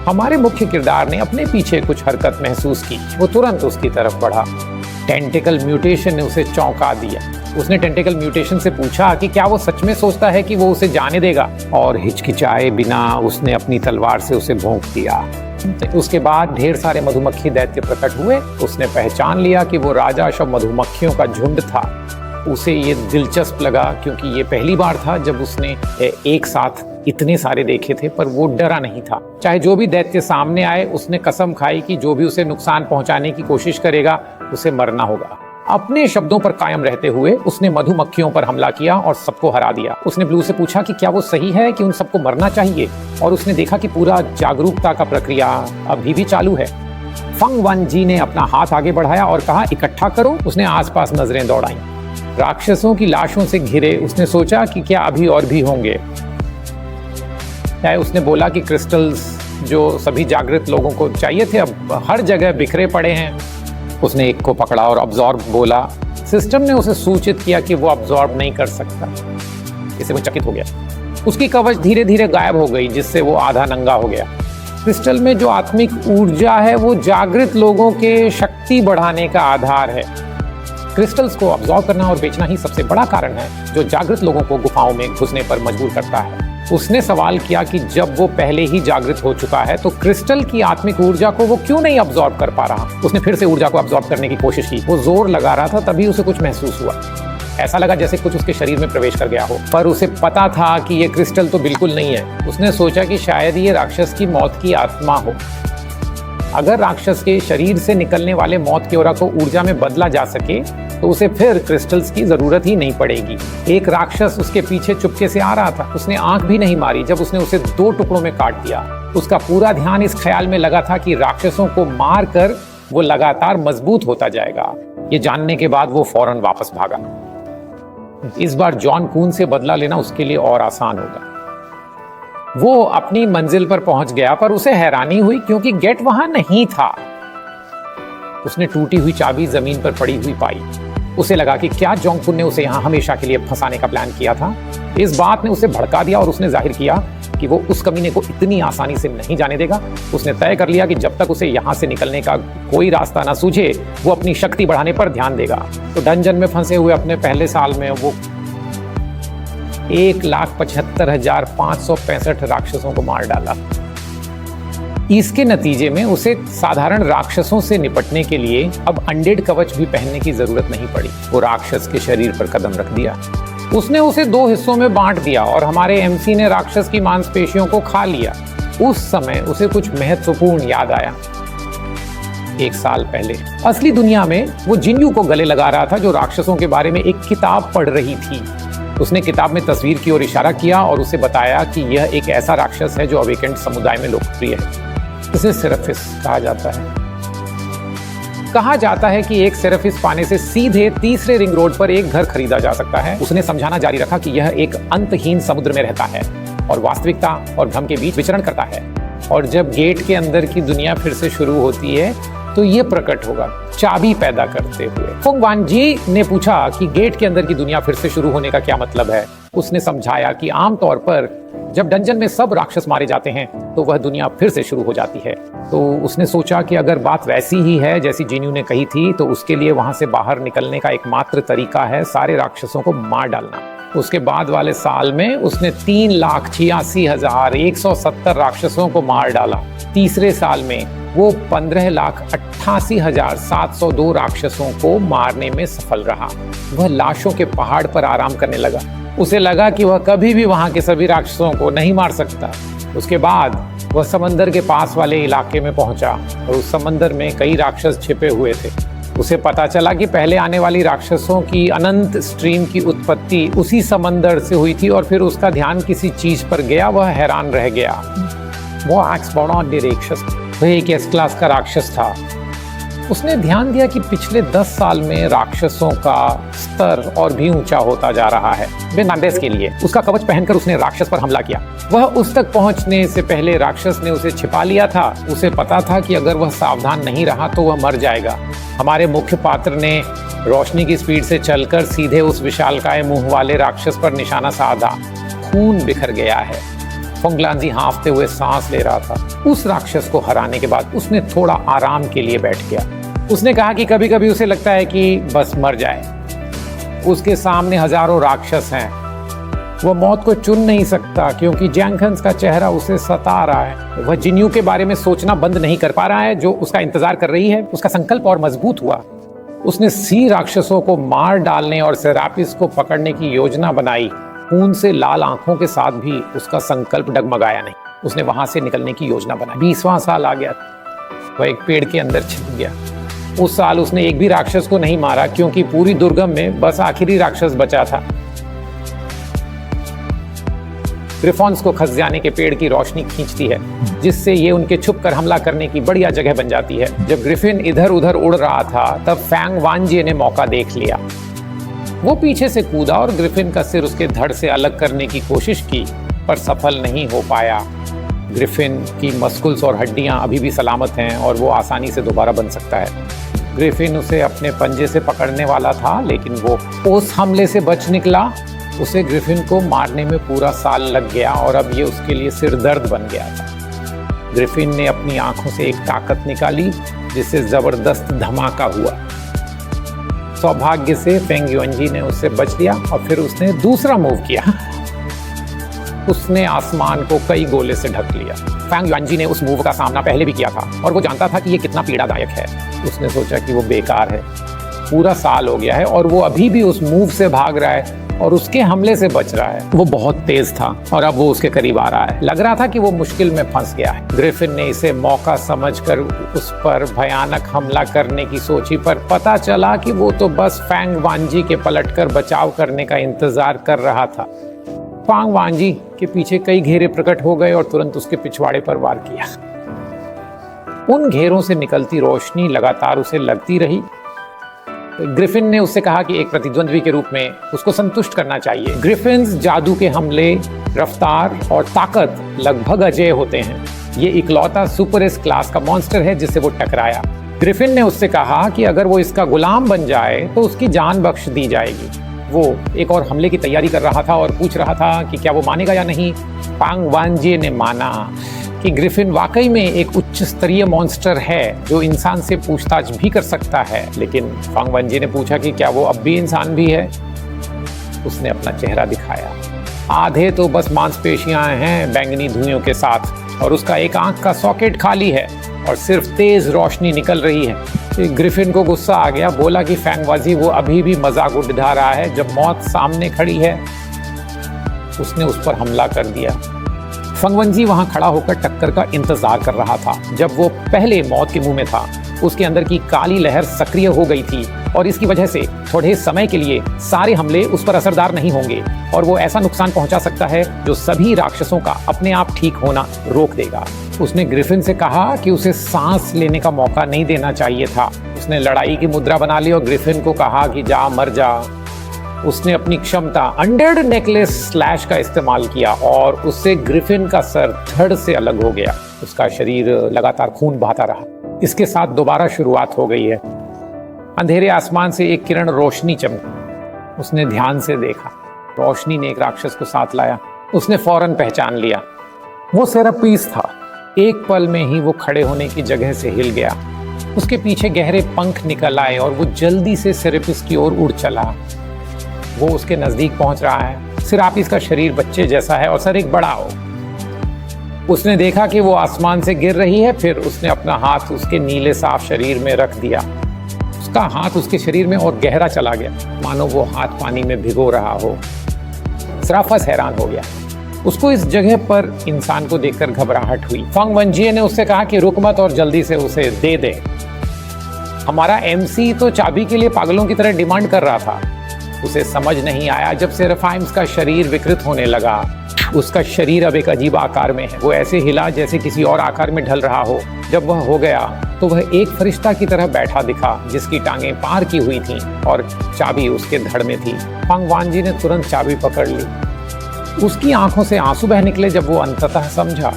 हमारे मुख्य किरदार ने अपने पीछे कुछ हरकत महसूस की। वो तुरंत उसकी तरफ बढ़ा। टेंटेकल म्यूटेशन ने उसे चौंका दिया। उसने टेंटेकल म्यूटेशन से पूछा कि क्या वो सच में सोचता है कि वो उसे जाने देगा, और हिचकिचाए बिना उसने अपनी तलवार से उसे भोंक दिया। उसके बाद ढेर सारे मधुमक्खी दैत्य प्रकट हुए। उसने पहचान लिया कि वो राजा शव मधुमक्खियों का झुंड था। उसे ये दिलचस्प लगा क्योंकि ये पहली बार था जब उसने एक साथ इतने सारे देखे थे, पर वो डरा नहीं था। चाहे जो भी दैत्य सामने आए, उसने कसम खाई कि जो भी उसे नुकसान पहुंचाने की कोशिश करेगा उसे मरना होगा। अपने शब्दों पर कायम रहते हुए उसने मधुमक्खियों पर हमला किया और सबको हरा दिया। उसने ब्लू से पूछा कि क्या वो सही है कि उन सबको मरना चाहिए, और उसने देखा कि पूरा जागरूकता का प्रक्रिया अभी भी चालू है। फांगवांजी ने अपना हाथ आगे बढ़ाया और कहा, इकट्ठा करो। उसने आसपास नजरें दौड़ाई। राक्षसों की लाशों से घिरे। उसने सोचा कि क्या अभी और भी होंगे। उसने बोला कि क्रिस्टल्स जो सभी जागृत लोगों को चाहिए थे अब हर जगह बिखरे पड़े हैं। उसने एक को पकड़ा और अब्जॉर्ब बोला। सिस्टम ने उसे सूचित किया कि वो अब्जॉर्ब नहीं कर सकता। इससे वो चकित हो गया। उसकी कवच धीरे धीरे गायब हो गई, जिससे वो आधा नंगा हो गया। क्रिस्टल में जो आत्मिक ऊर्जा है वो जागृत लोगों के शक्ति बढ़ाने का आधार है। क्रिस्टल्स को अब्जॉर्ब करना और बेचना ही सबसे बड़ा कारण है जो जागृत लोगों को गुफाओं में घुसने पर मजबूर करता है। उसने सवाल किया कि जब वो पहले ही जागृत हो चुका है तो क्रिस्टल की आत्मिक ऊर्जा को वो क्यों नहीं अब्जॉर्ब कर पा रहा। उसने फिर से ऊर्जा को अब्जॉर्ब करने की कोशिश की। वो जोर लगा रहा था, तभी उसे कुछ महसूस हुआ। ऐसा लगा जैसे कुछ उसके शरीर में प्रवेश कर गया हो, पर उसे पता था कि ये क्रिस्टल तो बिल्कुल नहीं है। उसने सोचा कि शायद ये राक्षस की मौत की आत्मा हो। अगर राक्षस के शरीर से निकलने वाले मौत के ओरा को ऊर्जा में बदला जा सके तो उसे फिर क्रिस्टल्स की जरूरत ही नहीं पड़ेगी। एक राक्षस उसके पीछे चुपके से आ रहा था। उसने आंख भी नहीं मारी जब उसने उसे 2 टुकड़ों में काट दिया। उसका पूरा ध्यान इस ख्याल में लगा था कि राक्षसों को मार कर वो लगातार मजबूत होता जाएगा। ये जानने के बाद वो फौरन वापस भागा। इस बार जॉन कून से बदला लेना उसके लिए और आसान होगा। वो अपनी मंजिल पर पहुंच गया, पर उसे हैरानी हुई क्योंकि गेट वहां नहीं था। उसने टूटी हुई चाबी जमीन पर पड़ी हुई पाई। उसे लगा कि क्या जोंगकुन ने उसे यहाँ हमेशा के लिए फंसाने का प्लान किया था। इस बात ने उसे भड़का दिया और उसने जाहिर किया कि वो उस कमीने को इतनी आसानी से नहीं जाने देगा। उसने तय कर लिया कि जब तक उसे यहाँ से निकलने का कोई रास्ता ना सूझे वो अपनी शक्ति बढ़ाने पर ध्यान देगा। तो डंजन में फंसे हुए अपने पहले साल में वो 1,75,565 राक्षसों को मार डाला। इसके नतीजे में उसे साधारण राक्षसों से निपटने के लिए अब अनडेड कवच भी पहनने की जरूरत नहीं पड़ी। वो राक्षस के शरीर पर कदम रख दिया। उसने उसे 2 हिस्सों में बांट दिया और हमारे एमसी ने राक्षस की मांसपेशियों को खा लिया। उस समय उसे कुछ महत्वपूर्ण याद आया। 1 साल पहले असली दुनिया में वो जिन्यू को गले लगा रहा था, जो राक्षसों के बारे में एक किताब पढ़ रही थी। उसने किताब में तस्वीर की ओर इशारा किया और उसे बताया कि यह एक ऐसा राक्षस है जो अवेकेंड समुदाय में लोकप्रिय है। इसे सेराफिस कहा जाता है। कहा जाता है कि एक सेराफिस पाने से सीधे तीसरे रिंग रोड पर एक घर खरीदा जा सकता है। उसने समझाना जारी रखा कि यह एक अंतहीन समुद्र में रहता है और वास्तविकता और भ्रम के बीच विचरण करता है, और जब गेट के अंदर की दुनिया फिर से शुरू होती है तो ये प्रकट होगा चाबी पैदा करते हुए। फुंग वानजी ने पूछा कि गेट के अंदर की दुनिया फिर से शुरू होने का क्या मतलब है। उसने समझाया कि आमतौर पर जब डंजन में सब राक्षस मारे जाते हैं तो वह दुनिया फिर से शुरू हो जाती है। तो उसने सोचा कि अगर बात वैसी ही है जैसी जिन्यू ने कही थी तो उसके लिए वहां से बाहर निकलने का एकमात्र तरीका है सारे राक्षसों को मार डालना। उसके बाद वाले साल में उसने 3,86,170 राक्षसों को मार डाला। तीसरे साल में वो 15,88,702 राक्षसों को मारने में सफल रहा। वह लाशों के पहाड़ पर आराम करने लगा। उसे लगा कि वह कभी भी वहां के सभी राक्षसों को नहीं मार सकता। उसके बाद वह समंदर के पास वाले इलाके में पहुंचा और उस समंदर में कई राक्षस छिपे हुए थे। उसे पता चला कि पहले आने वाली राक्षसों की अनंत स्ट्रीम की उत्पत्ति उसी समंदर से हुई थी, और फिर उसका ध्यान किसी चीज पर गया। वह हैरान रह गया। वो एक्सबॉडॉन राक्षस, वह एक एस क्लास का राक्षस था। उसने ध्यान दिया कि पिछले 10 साल में राक्षसों का स्तर और भी ऊंचा होता जा रहा है। बेनांडेस के लिए उसका कवच पहनकर उसने राक्षस पर हमला किया। वह उस तक पहुंचने से पहले राक्षस ने उसे छिपा लिया था। उसे पता था कि अगर वह सावधान नहीं रहा तो वह मर जाएगा। हमारे मुख्य पात्र ने रोशनी की स्पीड से चलकर सीधे उस विशालकाय मुंह वाले राक्षस पर निशाना साधा। खून बिखर गया है। फंगलांजी हाँफते हुए सांस ले रहा था। उस राक्षस को हराने के बाद उसने थोड़ा आराम के लिए बैठ गया। उसने कहा कि कभी कभी उसे लगता है कि बस मर जाए। उसके सामने हजारों राक्षस हैं। वह मौत को चुन नहीं सकता क्योंकि जैंगन्स का चेहरा उसे सता रहा है। वह जिन्यू के बारे में सोचना बंद नहीं कर पा रहा है जो उसका इंतजार कर रही है। उसका संकल्प और मजबूत हुआ। उसने सी राक्षसों को मार डालने और सेरापिस को पकड़ने की योजना बनाई। खून से लाल आंखों के साथ भी उसका संकल्प डगमगाया नहीं। उसने वहां से निकलने की योजना बनाई। 20वां साल आ गया। वह एक पेड़ के अंदर छिप गया। उस साल उसने एक भी राक्षस को नहीं मारा क्योंकि पूरी दुर्गम में बस आखिरी राक्षस बचा था। ग्रिफॉन्स को खस जाने के पेड़ की रोशनी खींचती है जिससे ये उनके छुप कर हमला करने की बढ़िया जगह बन जाती है। जब ग्रिफिन इधर उधर उड़ रहा था तब फैंग वानजे ने मौका देख लिया। वो पीछे से कूदा और ग्रिफिन का सिर उसके धड़ से अलग करने की कोशिश की पर सफल नहीं हो पाया। ग्रिफिन की मस्कुल्स और हड्डियां अभी भी सलामत हैं और वो आसानी से दोबारा बन सकता है। ग्रिफिन उसे अपने पंजे से पकड़ने वाला था लेकिन वो उस हमले से बच निकला। उसे ग्रिफिन को मारने में पूरा साल लग गया और अब ये उसके लिए सिरदर्द बन गया था। ग्रिफिन ने अपनी आंखों से एक ताकत निकाली जिससे जबरदस्त धमाका हुआ। सौभाग्य से फेंग युएनजी ने उससे बच लिया और फिर उसने दूसरा मूव किया। उसने आसमान को कई गोले से ढक लिया। फेंग युएनजी ने उस मूव का सामना पहले भी किया था और वो जानता था कि ये कितना पीड़ादायक है। उसने सोचा कि वो बेकार है। पूरा साल हो गया है और वो अभी भी उस मूव से भाग रहा है और उसके हमले से बच रहा है। वो बहुत तेज था और अब वो उसके करीब आ रहा है। लग रहा था कि वो मुश्किल में फंस गया है। ग्रिफिन ने इसे मौका समझकर उस पर भयानक हमला करने की सोची पर पता चला कि वो तो बस फेंग वानजी के पलटकर बचाव करने का इंतजार कर रहा था। फेंग वानजी के पीछे कई घेरे प्रकट हो गए और तुरंत उसके पिछवाड़े पर वार किया। उन घेरों से निकलती रोशनी लगातार उसे लगती रही। ग्रिफिन ने उससे कहा कि एक प्रतिद्वंद्वी के रूप में उसको संतुष्ट करना चाहिए। ग्रिफिन्स जादू के हमले, रफ्तार और ताकत लगभग अजेय होते हैं। ये इकलौता सुपर एस क्लास का मॉन्स्टर है जिससे वो टकराया। ग्रिफिन ने उससे कहा कि अगर वो इसका गुलाम बन जाए तो उसकी जान बख्श दी जाएगी। वो एक और हमले की तैयारी कर रहा था और पूछ रहा था कि क्या वो मानेगा या नहीं। फांग वानजिए ने माना कि ग्रिफिन वाकई में एक उच्च स्तरीय मॉन्स्टर है जो इंसान से पूछताछ भी कर सकता है। लेकिन फांग वानजिए ने पूछा कि क्या वो अब भी इंसान भी है? उसने अपना चेहरा दिखाया। आधे तो बस मांसपेशियां हैं बैंगनी धुइयों के साथ, और उसका एक आंख का सॉकेट खाली है और सिर्फ तेज रोशनी निकल रही है। ग्रिफिन को गुस्सा आ गया, बोला कि फैंगवाजी वो अभी भी मजाक उड़ा रहा है जब मौत सामने खड़ी है। उसने उस पर हमला कर दिया। फंगवंजी वहां खड़ा होकर टक्कर का इंतजार कर रहा था। जब वो पहले मौत के मुंह में था, उसके अंदर की काली लहर सक्रिय हो गई थी और इसकी वजह से थोड़े समय के लिए सारे हमले उस पर असरदार नहीं होंगे और वो ऐसा नुकसान पहुंचा सकता है जो सभी राक्षसों का अपने आप ठीक होना रोक देगा। उसने ग्रिफिन से कहा कि उसे सांस लेने का मौका नहीं देना चाहिए था। उसने लड़ाई की मुद्रा बना ली और ग्रिफिन को कहा कि जा मर जा। उसने अपनी क्षमता अंडर्ड नेकलेस स्लैश का इस्तेमाल किया और उससे ग्रिफिन का सर धड़ से अलग हो गया। उसका शरीर लगातार खून बहाता रहा। इसके साथ दोबारा शुरुआत हो गई है। अंधेरे आसमान से एक किरण रोशनी चमकी। उसने ध्यान से देखा। रोशनी ने एक राक्षस को साथ लाया। उसने फौरन पहचान लिया, वो सेरापीस था। एक पल में ही वो खड़े होने की जगह से हिल गया। उसके पीछे गहरे पंख निकल आए और वो जल्दी से सेरापीस की ओर उड़ चला। वो उसके नजदीक पहुंच रहा है। सेरापीस का शरीर बच्चे जैसा है और सर एक बड़ा हो। उसने देखा कि वो आसमान से गिर रही है। फिर उसने अपना हाथ उसके नीले साफ शरीर में रख दिया। उसका हाथ उसके शरीर में और गहरा चला गया, मानो वो हाथ पानी में भिगो रहा हो। सेराफस हैरान हो गया। उसको इस जगह पर इंसान को देखकर घबराहट हुई। फांग वानजिए ने उससे कहा कि रुक मत और जल्दी से उसे दे दे। हमारा एमसी तो चाबी के लिए पागलों की तरह डिमांड कर रहा था। उसे समझ नहीं आया जब सेराफाइम्स का शरीर विकृत होने लगा। उसका शरीर अब एक अजीब आकार में है। वो ऐसे हिला जैसे किसी और आकार में ढल रहा हो। जब वह हो गया तो वह एक फरिश्ता की तरह बैठा दिखा, जिसकी टांगें पार की हुई थीं और चाबी उसके धड़ में थी। फांग वानजी ने तुरंत चाबी पकड़ ली। उसकी आंखों से आंसू बह निकले जब वो अंततः समझा।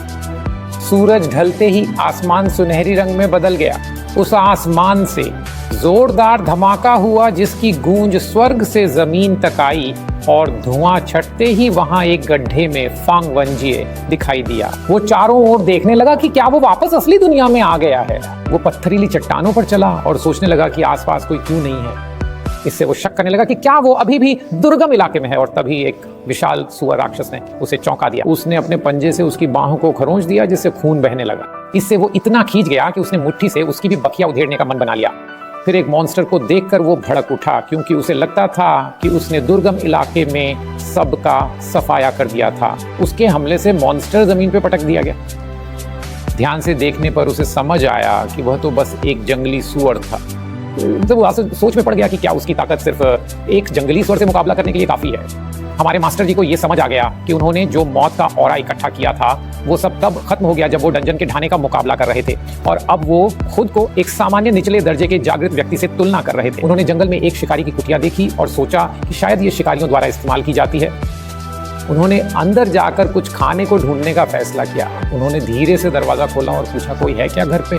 सूरज ढलते ही आसमान सुनहरी रंग में बदल गया। उस आसमान से जोरदार धमाका हुआ जिसकी गूंज स्वर्ग से जमीन तक आई और धुआं छटते ही वहां एक गड्ढे में फांग वानजिए दिखाई दिया। वो चारों ओर देखने लगा कि क्या वो वापस असली दुनिया में आ गया है। वो पत्थरीली चट्टानों पर चला और सोचने लगा कि आसपास कोई क्यों नहीं है। इससे वो शक करने लगा कि क्या वो अभी भी दुर्गम इलाके में है। और तभी एक विशाल सुअर राक्षस ने उसे चौंका दिया। उसने अपने पंजे से उसकी बाहों को खरोंच दिया, जिससे खून बहने लगा। इससे वो इतना खींच गया कि उसने मुट्ठी से उसकी भी बखिया उधेड़ने का मन बना लिया। फिर एक मॉन्स्टर को देखकर वो भड़क उठा, क्योंकि उसे लगता था कि उसने दुर्गम इलाके में सबका सफाया कर दिया था। उसके हमले से मॉन्स्टर जमीन पे पटक दिया गया। ध्यान से देखने पर उसे समझ आया कि वह तो बस एक जंगली सुअर था। जब वो सोच में पड़ गया कि क्या उसकी ताकत सिर्फ एक जंगली सुअर से मुकाबला करने के लिए काफी है। हमारे मास्टर जी को यह समझ आ गया कि उन्होंने जो मौत का ऑरा इकट्ठा किया था वो सब तब खत्म हो गया जब वो डंजन के ढाने का मुकाबला कर रहे थे, और अब वो खुद को एक सामान्य निचले दर्जे के जागृत व्यक्ति से तुलना कर रहे थे। उन्होंने जंगल में एक शिकारी की कुटिया देखी और सोचा कि शायद ये शिकारियों द्वारा इस्तेमाल की जाती है। उन्होंने अंदर जाकर कुछ खाने को ढूंढने का फैसला किया। उन्होंने धीरे से दरवाजा खोला और पूछा, कोई है क्या घर पे?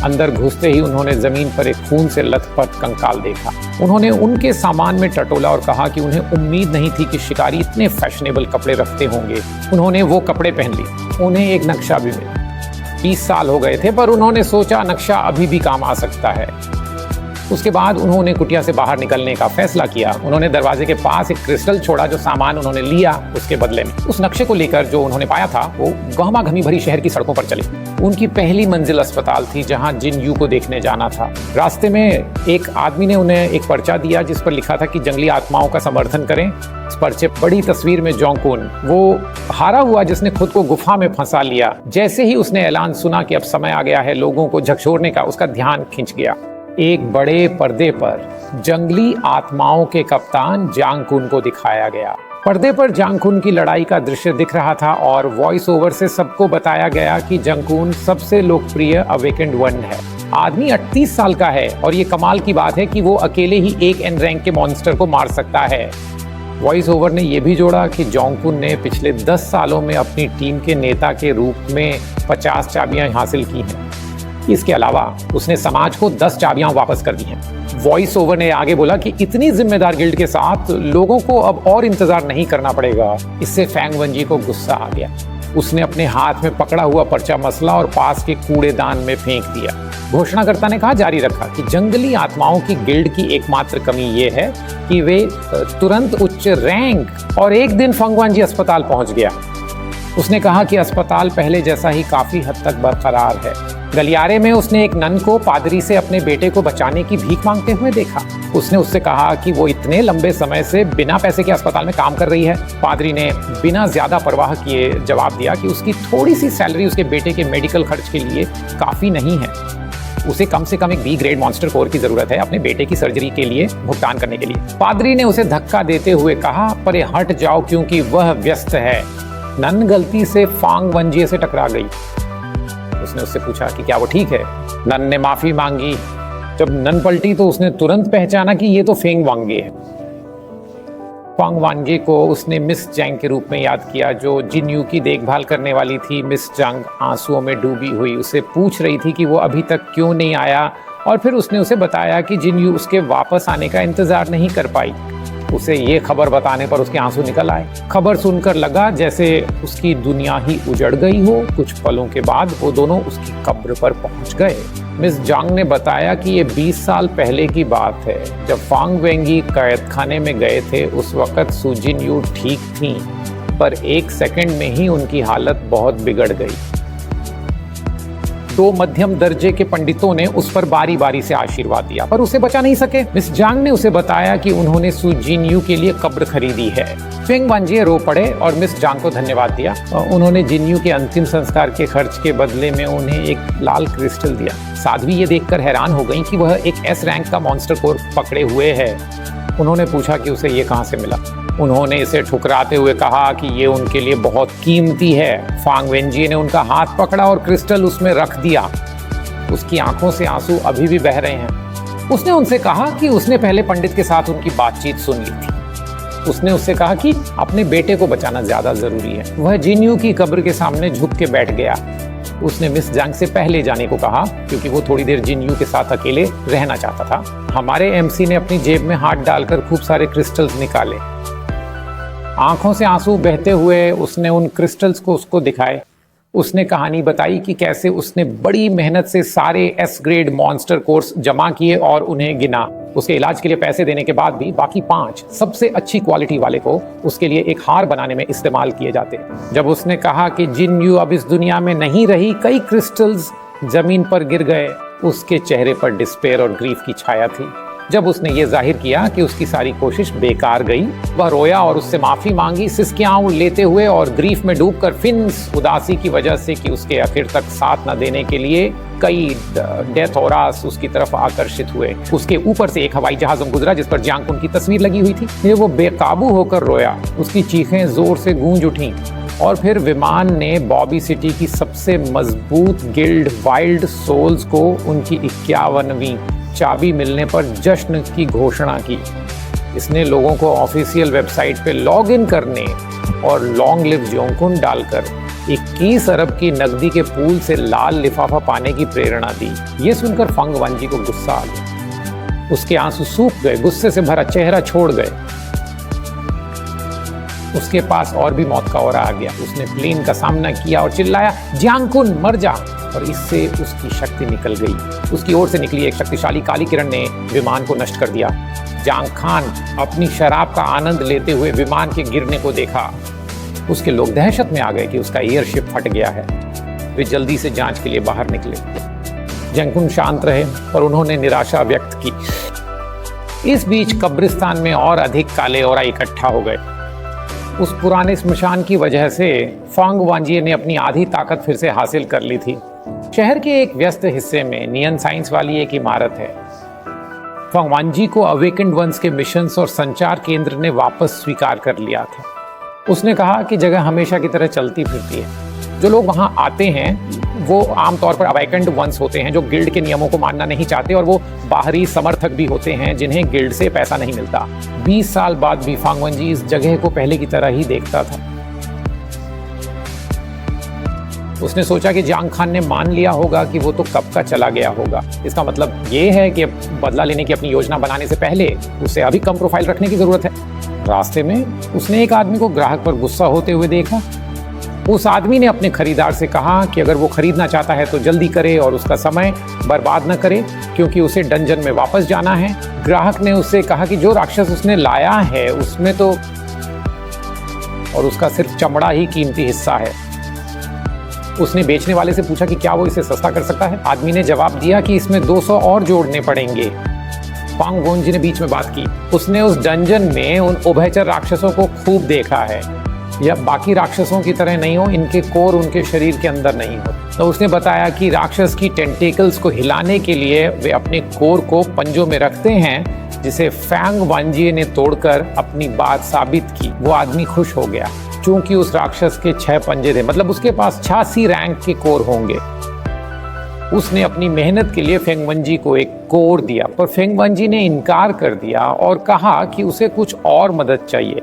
अंदर घुसते ही उन्होंने जमीन पर एक खून से लथपथ कंकाल देखा। उन्होंने उनके सामान में टटोला और कहा कि उन्हें उम्मीद नहीं थी कि शिकारी इतने फैशनेबल कपड़े रखते होंगे। उन्होंने वो कपड़े पहन लिए। उन्हें एक नक्शा भी मिला। 20 साल हो गए थे, पर उन्होंने सोचा नक्शा अभी भी काम आ सकता है। उसके बाद उन्होंने कुटिया से बाहर निकलने का फैसला किया। उन्होंने दरवाजे के पास एक क्रिस्टल छोड़ा जो सामान उन्होंने लिया उसके बदले में। उस नक्शे को लेकर जो उन्होंने पाया था वो गहमा गहमी भरी शहर की सड़कों पर चले। उनकी पहली मंजिल अस्पताल थी जहां जिन यू को देखने जाना था। रास्ते में एक आदमी ने उन्हें एक पर्चा दिया जिस पर लिखा था कि जंगली आत्माओं का समर्थन करें। इस पर्चे बड़ी तस्वीर में जोंगकुन, वो हारा हुआ जिसने खुद को गुफा में फंसा लिया। जैसे ही उसने ऐलान सुना कि अब समय आ गया है लोगों को झकझोरने का, उसका ध्यान खिंच गया। एक बड़े पर्दे पर जंगली आत्माओं के कप्तान जांगकुन को दिखाया गया। पर्दे पर जांगकुन की लड़ाई का दृश्य दिख रहा था और वॉइस ओवर से सबको बताया गया कि जांगकुन सबसे लोकप्रिय अवेकेंड वन है। आदमी 38 साल का है और ये कमाल की बात है कि वो अकेले ही एक एन रैंक के मॉन्स्टर को मार सकता है। वॉइस ओवर ने यह भी जोड़ा कि जांगकुन ने पिछले 10 सालों में अपनी टीम के नेता के रूप में 50 चाबियां हासिल की हैं। इसके अलावा उसने समाज को 10 चाबियां वापस कर दी हैं। वॉइस ओवर ने आगे बोला कि इतनी जिम्मेदार गिल्ड के साथ लोगों को अब और इंतजार नहीं करना पड़ेगा। इससे फैंग वनजी को गुस्सा आ गया। उसने अपने हाथ में पकड़ा हुआ पर्चा मसला और पास के कूड़ेदान में फेंक दिया। घोषणाकर्ता ने कहा जारी रखा कि जंगली आत्माओं की गिल्ड की एकमात्र कमी यह है कि वे तुरंत उच्च रैंक। और एक दिन फंग वांजी अस्पताल पहुंच गया। उसने कहा कि अस्पताल पहले जैसा ही काफी हद तक बरकरार है। गलियारे में उसने एक नन को पादरी से अपने बेटे को बचाने की भीख मांगते हुए देखा। उसने उससे कहा कि वो इतने लंबे समय से बिना पैसे के अस्पताल में काम कर रही है। पादरी ने बिना ज्यादा परवाह किए जवाब दिया कि उसकी थोड़ी सी सैलरी उसके बेटे के मेडिकल खर्च के लिए काफी नहीं है। उसे कम से कम एक बी ग्रेड मॉन्स्टर कोर की जरूरत है अपने बेटे की सर्जरी के लिए भुगतान करने के लिए। पादरी ने उसे धक्का देते हुए कहा, परे हट जाओ क्योंकि वह व्यस्त है। नन गलती से फांग वंजिए से टकरा गई। उसने उससे पूछा कि क्या वो ठीक है। नन ने माफी मांगी। जब नन पलटी तो उसने तुरंत पहचाना कि ये तो फेंग वांगे है। फांग वांगे को उसने मिस जैंग के रूप में याद किया, जो जिनयू की देखभाल करने वाली थी। मिस जैंग आंसुओं में डूबी हुई उसे पूछ रही थी कि वो अभी तक क्यों नहीं आया, और फिर उसने उसे बताया कि जिनयू उसके वापस आने का इंतजार नहीं कर पाई। उसे ये खबर बताने पर उसके आंसू निकल आए। खबर सुनकर लगा जैसे उसकी दुनिया ही उजड़ गई हो। कुछ पलों के बाद वो दोनों उसकी कब्र पर पहुंच गए। मिस जांग ने बताया कि ये 20 साल पहले की बात है, जब फांग वेंगी कैद खाने में गए थे। उस वक्त सू जिनयू ठीक थी, पर 1 सेकंड में ही उनकी हालत बहुत बिगड़ गई। 2 मध्यम दर्जे के पंडितों ने उस पर बारी बारी से आशीर्वाद दिया, पर उसे बचा नहीं सके। मिस जांग ने उसे बताया कि उन्होंने सू जिनयू के लिए कब्र खरीदी है। फेंग वांजिए रो पड़े और मिस जांग को धन्यवाद दिया। उन्होंने जिनयू के अंतिम संस्कार के खर्च के बदले में उन्हें एक लाल क्रिस्टल दिया। साध्वी ये देखकर हैरान हो गई कि वह एक एस रैंक का मॉन्स्टर कोर पकड़े हुए है। उन्होंने पूछा कि उसे ये कहाँ से मिला। उन्होंने इसे ठुकराते हुए कहा कि ये उनके लिए बहुत कीमती है। फांग वेंजी ने उनका हाथ पकड़ा और क्रिस्टल उसमें रख दिया। उसकी आंखों से आंसू अभी भी बह रहे हैं। उसने उनसे कहा कि उसने पहले पंडित के साथ उनकी बातचीत सुन ली थी। उसने उससे कहा कि अपने बेटे को बचाना ज्यादा जरूरी है। वह जिनयू की कब्र के सामने झुक के बैठ गया। उसने मिस जांग से पहले जाने को कहा क्योंकि वो थोड़ी देर जिनयू के साथ अकेले रहना चाहता था। हमारे एमसी ने अपनी जेब में हाथ डालकर खूब सारे क्रिस्टल्स निकाले। आंखों से आंसू बहते हुए उसने उन क्रिस्टल्स को उसको दिखाए। उसने कहानी बताई कि कैसे उसने बड़ी मेहनत से सारे एस ग्रेड मॉन्स्टर कोर्स जमा किए और उन्हें गिना। उसके इलाज के लिए पैसे देने के बाद भी बाकी 5 सबसे अच्छी क्वालिटी वाले को उसके लिए एक हार बनाने में इस्तेमाल किए जाते। जब उसने कहा कि जिनयू अब इस दुनिया में नहीं रही, कई क्रिस्टल्स जमीन पर गिर गए। उसके चेहरे पर डिस्पेयर और ग्रीफ की छाया थी। जब उसने ये जाहिर किया कि उसकी सारी कोशिश बेकार गई, वह रोया और उससे माफी मांगी, सिसकियां लेते हुए और ग्रीफ में डूबकर फिन्स उदासी की वजह से कि उसके आखिर तक साथ न देने के लिए कई डेथ औरास उसकी तरफ आकर्षित हुए। उसके ऊपर से एक हवाई जहाज गुजरा जिस पर जांग कुन की तस्वीर लगी हुई थी। फिर वो बेकाबू होकर रोया। उसकी चीखें जोर से गूंज उठीं और फिर विमान ने बॉबी सिटी की सबसे मजबूत गिल्ड वाइल्ड सोल्स को उनकी 51वीं चाबी मिलने पर जश्न की घोषणा की। इसने लोगों को ऑफिशियल वेबसाइट पे लॉग इन करने और लॉन्ग लिव जोंगकुन डालकर 21 अरब की नकदी के पूल से लाल लिफाफा पाने की प्रेरणा दी। ये सुनकर फंग वांजी को गुस्सा आ गया। उसके आंसू सूख गए, गुस्से से भरा चेहरा छोड़ गए। उसके पास और भी मौत का औरा आ गया। उसने प्लेन का सामना किया और चिल्लाया, जांगकुन मर जा। और इससे उसकी शक्ति निकल गई। उसकी ओर से निकली एक शक्तिशाली काली किरण ने विमान को नष्ट कर दिया। जांग खान अपनी शराब का आनंद लेते हुए विमान के गिरने को देखा। उसके लोग दहशत में आ गए कि उसका एयरशिप फट गया है। वे जल्दी से जांच के लिए बाहर निकले। जांगकुन शांत रहे और उन्होंने निराशा व्यक्त की। इस बीच कब्रिस्तान में और अधिक काले औरा इकट्ठा हो गए। उस पुराने स्मशान की वजह से फांग वांजिए ने अपनी आधी ताकत फिर से हासिल कर ली थी। शहर के एक व्यस्त हिस्से में नियन साइंस वाली एक इमारत है। फांग वांजी को अवेकेंड वंस के मिशंस और संचार केंद्र ने वापस स्वीकार कर लिया था। उसने कहा कि जगह हमेशा की तरह चलती फिरती है। जो लोग वहां आते हैं वो आमतौर पर अवेकेंड वंस होते हैं जो गिल्ड के नियमों को मानना नहीं चाहते, और वो बाहरी समर्थक भी होते हैं जिन्हें गिल्ड से पैसा नहीं मिलता। 20 साल बाद भी फांग वांजी इस जगह को पहले की तरह ही देखता था। उसने सोचा कि जांग खान ने मान लिया होगा कि वो तो कब का चला गया होगा। इसका मतलब ये है कि बदला लेने की अपनी योजना बनाने से पहले उसे अभी कम प्रोफाइल रखने की जरूरत है। रास्ते में उसने एक आदमी को ग्राहक पर गुस्सा होते हुए देखा। उस आदमी ने अपने खरीदार से कहा कि अगर वो खरीदना चाहता है तो जल्दी करे और उसका समय बर्बाद न करे, क्योंकि उसे डंजन में वापस जाना है। ग्राहक ने उससे कहा कि जो राक्षस उसने लाया है उसमें तो और उसका सिर्फ चमड़ा ही कीमती हिस्सा है। उसने बेचने वाले से पूछा कि क्या वो इसे सस्ता कर सकता है। आदमी ने जवाब दिया कि इसमें 200 और जोड़ने पड़ेंगे। फांग वोंजी ने बीच में बात की। उसने उस डंजन में उन उभयचर राक्षसों को खूब देखा है। या बाकी राक्षसों की तरह नहीं हो, इनके कोर उनके शरीर के अंदर नहीं हो। तो उसने बताया कि राक्षस की टेंटेकल्स को हिलाने के लिए वे अपने कोर को पंजों में रखते हैं, जिसे फैंग वांजिए ने तोड़कर अपनी बात साबित की। वो आदमी खुश हो गया क्योंकि उस राक्षस के 6 पंजे थे, मतलब उसके पास 86 रैंक के कोर होंगे। उसने अपनी मेहनत के लिए फेंग वंजी को एक कोर दिया, पर फेंग वंजी ने इनकार कर दिया और कहा कि उसे कुछ और मदद चाहिए।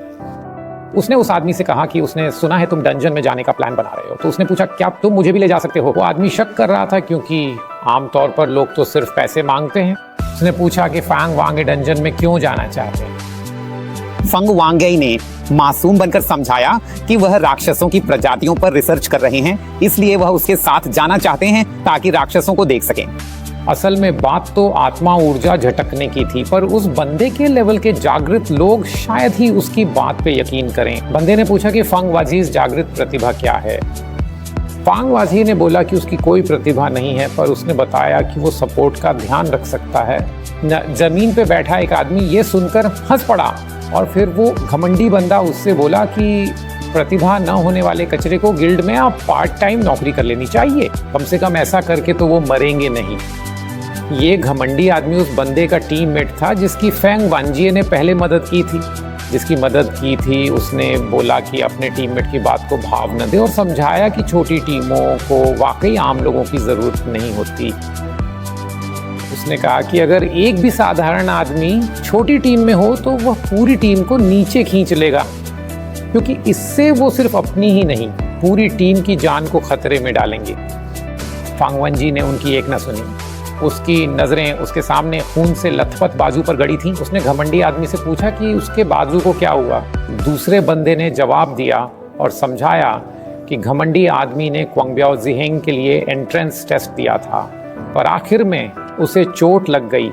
उसने उस आदमी से कहा कि उसने सुना है तुम डंजन में जाने का प्लान बना रहे हो। तो उसने पूछा क्या तुम मुझे भी ले जा सकते हो। वो आदमी शक कर रहा था क्योंकि आमतौर पर लोग तो सिर्फ पैसे मांगते हैं। उसने पूछा कि फैंग वांगे डंजन में क्यों जाना चाहते हैं। फंग वांगे ने मासूम बनकर समझाया कि वह राक्षसों की प्रजातियों पर रिसर्च कर रहे हैं, इसलिए वह उसके साथ जाना चाहते हैं ताकि राक्षसों को देख सकें। असल में बात तो आत्मा ऊर्जा झटकने की थी, पर उस बंदे के लेवल के जागृत लोग शायद ही उसकी बात पे यकीन करें। बंदे ने पूछा कि फांग वाजीज जागृत प्रतिभा क्या है। फांग वाजी ने बोला कि उसकी कोई प्रतिभा नहीं है, पर उसने बताया कि वो सपोर्ट का ध्यान रख सकता है। जमीन पे बैठा एक आदमी ये सुनकर हंस पड़ा और फिर वो घमंडी बंदा उससे बोला कि प्रतिभा न होने वाले कचरे को गिल्ड में आप पार्ट टाइम नौकरी कर लेनी चाहिए, कम से कम ऐसा करके तो वो मरेंगे नहीं। ये घमंडी आदमी उस बंदे का टीममेट था जिसकी फैंग वांजिए ने पहले मदद की थी। उसने बोला कि अपने टीममेट की बात को भाव न दे और समझाया कि छोटी टीमों को वाकई आम लोगों की जरूरत नहीं होती। उसने कहा कि अगर एक भी साधारण आदमी छोटी टीम में हो तो वह पूरी टीम को नीचे खींच लेगा, क्योंकि इससे वो सिर्फ अपनी ही नहीं पूरी टीम की जान को खतरे में डालेंगे। फांग वंजी ने उनकी एक न सुनी। उसकी नज़रें उसके सामने खून से लथपथ बाजू पर गड़ी थीं। उसने घमंडी आदमी से पूछा कि उसके बाजू को क्या हुआ। दूसरे बंदे ने जवाब दिया और समझाया कि घमंडी आदमी ने क्वांगब्याओ जिहेंग के लिए एंट्रेंस टेस्ट दिया था, पर आखिर में उसे चोट लग गई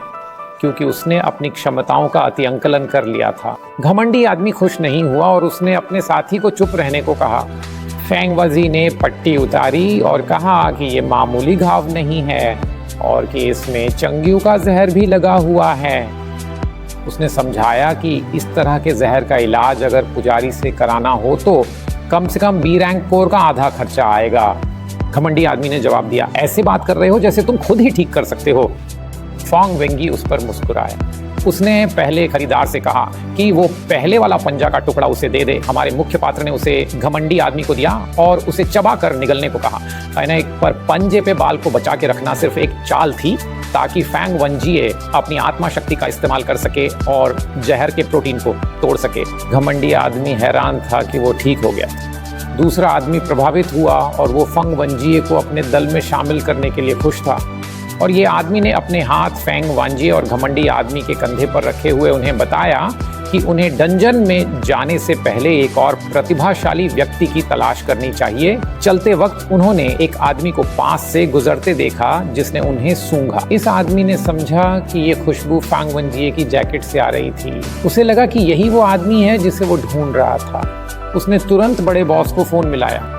क्योंकि उसने अपनी क्षमताओं का अतिअंकलन कर लिया था। घमंडी आदमी खुश नहीं हुआ और उसने अपने साथी को चुप रहने को कहा। फैंग वजी ने पट्टी उतारी और कहा कि ये मामूली घाव नहीं है और कि इसमें चंगियों का जहर भी लगा हुआ है। उसने समझाया कि इस तरह के जहर का इलाज अगर पुजारी से कराना हो तो कम से कम बी रैंक कोर का आधा खर्चा आएगा। घमंडी आदमी ने जवाब दिया, ऐसे बात कर रहे हो जैसे तुम खुद ही ठीक कर सकते हो। फांग वेंगी उस पर मुस्कुराया। उसने पहले खरीदार से कहा कि वो पहले वाला पंजा का टुकड़ा उसे दे दे। हमारे मुख्य पात्र ने उसे घमंडी आदमी को दिया और उसे चबा कर निगलने को कहा। पर पंजे पे बाल को बचा के रखना सिर्फ एक चाल थी ताकि फैंग वंजिए अपनी आत्मा शक्ति का इस्तेमाल कर सके और जहर के प्रोटीन को तोड़ सके। घमंडी आदमी हैरान था कि वो ठीक हो गया। दूसरा आदमी प्रभावित हुआ और वो फंग वंजिए को अपने दल में शामिल करने के लिए खुश था। और ये आदमी ने अपने हाथ फैंग वांजिए और घमंडी आदमी के कंधे पर रखे हुए उन्हें बताया कि उन्हें डंजन में जाने से पहले एक और प्रतिभाशाली व्यक्ति की तलाश करनी चाहिए। चलते वक्त उन्होंने एक आदमी को पास से गुजरते देखा जिसने उन्हें सूंघा। इस आदमी ने समझा कि ये खुशबू फैंग वांजिए की जैकेट से आ रही थी। उसे लगा कि यही वो आदमी है जिसे वो ढूंढ रहा था। उसने तुरंत बड़े बॉस को फोन मिलाया।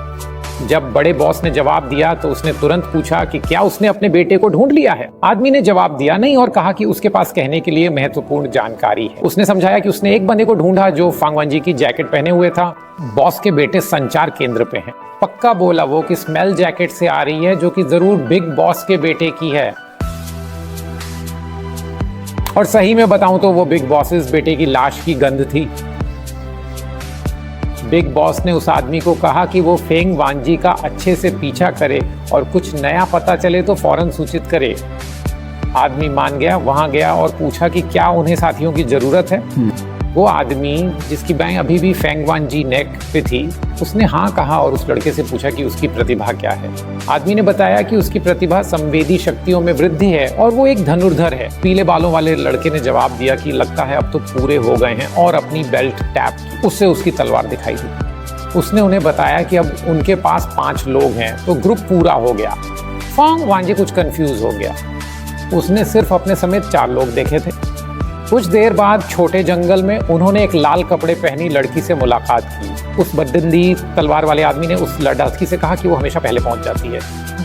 जब बड़े बॉस ने जवाब दिया तो उसने तुरंत पूछा कि क्या उसने अपने बेटे को ढूंढ लिया है। आदमी ने जवाब दिया नहीं और कहा कि उसके पास कहने के लिए महत्वपूर्ण जानकारी है। उसने समझाया कि उसने एक बंदे को ढूंढा जो फांग वांजी की जैकेट पहने हुए था। बॉस के बेटे संचार केंद्र पे हैं। पक्का बोला वो कि स्मेल जैकेट से आ रही है, जो कि जरूर बिग बॉस के बेटे की है। और सही में बताऊं तो वो बिग बॉस बेटे की लाश की गंध थी। बिग बॉस ने उस आदमी को कहा कि वो फेंग वांजी का अच्छे से पीछा करे और कुछ नया पता चले तो फौरन सूचित करे। आदमी मान गया, वहां गया और पूछा कि क्या उन्हें साथियों की जरूरत है। वो आदमी जिसकी बाएं अभी भी फेंग वांजी नेक पे थी, उसने हाँ कहा और उस लड़के से पूछा कि उसकी प्रतिभा क्या है। आदमी ने बताया कि उसकी प्रतिभा संवेदी शक्तियों में वृद्धि है और वो एक धनुर्धर है। पीले बालों वाले लड़के ने जवाब दिया कि लगता है अब तो पूरे हो गए हैं, और अपनी बेल्ट टैप की। उससे उसकी तलवार दिखाई दी। उसने उन्हें बताया कि अब उनके पास 5 लोग हैं, तो ग्रुप पूरा हो गया। फेंग वांजी कुछ कंफ्यूज हो गया। उसने सिर्फ अपने समेत 4 लोग देखे थे। कुछ देर बाद छोटे जंगल में उन्होंने एक लाल कपड़े पहनी लड़की से मुलाकात की। उस बददंदी तलवार वाले आदमी ने उस लड़की से कहा कि वो हमेशा पहले पहुंच जाती है।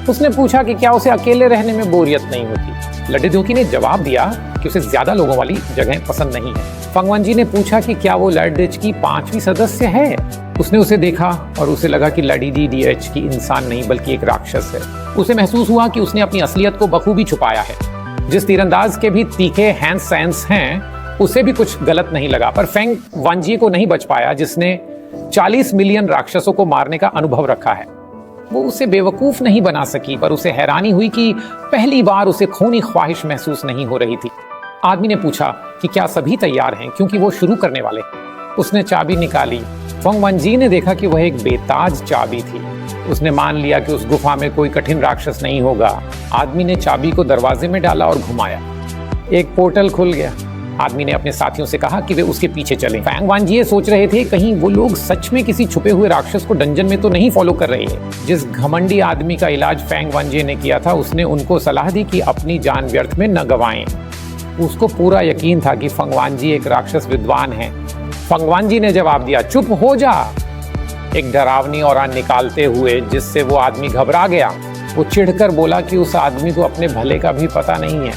उसने पूछा कि क्या उसे अकेले रहने में बोरियत नहीं होती। लड़की ने जवाब दिया कि उसे ज्यादा लोगों वाली जगह पसंद नहीं है। फेंग वांजी ने पूछा कि क्या वो लड़ीच की 5वीं सदस्य है। उसने उसे देखा और उसे लगा कि लड़ीच की इंसान नहीं बल्कि एक राक्षस है। उसे महसूस हुआ कि उसने अपनी असलियत को बखूबी छुपाया है। जिस तीरंदाज के भी तीखे हैंड सेंस हैं, उसे भी कुछ गलत नहीं लगा, पर फेंग वांजी को नहीं बच पाया जिसने 40 मिलियन राक्षसों को मारने का अनुभव रखा है। वो उसे बेवकूफ नहीं बना सकी, पर उसे हैरानी हुई कि पहली बार उसे खूनी ख्वाहिश महसूस नहीं हो रही थी। आदमी ने पूछा कि क्या सभी तैयार हैं, क्योंकि वो शुरू करने वाले। उसने चाबी निकाली। फेंग वांजी ने देखा कि वह एक बेताज चाबी थी। उसने मान लिया कि उस गुफा में कोई कठिन राक्षस नहीं होगा। आदमी ने चाबी को दरवाजे में डाला और घुमाया। एक पोर्टल खुल गया। आदमी ने अपने साथियों से कहा कि वे उसके पीछे चलें। फेंग वांजी ये सोच रहे थे कहीं वो लोग सच में किसी छुपे हुए राक्षस को डंजन में तो नहीं फॉलो कर रहे हैं। जिस घमंडी आदमी का इलाज फेंग वांजी ने किया था, उसने उनको सलाह दी कि अपनी जान व्यर्थ में न गंवाएं। उसको पूरा यकीन था कि फेंग वांजी एक राक्षस विद्वान है। फेंग वांजी ने जवाब दिया, चुप हो जा। एक डरावनी और निकालते हुए जिससे वो आदमी घबरा गया। वो चिढ़कर बोला कि उस आदमी को अपने भले का भी पता नहीं है।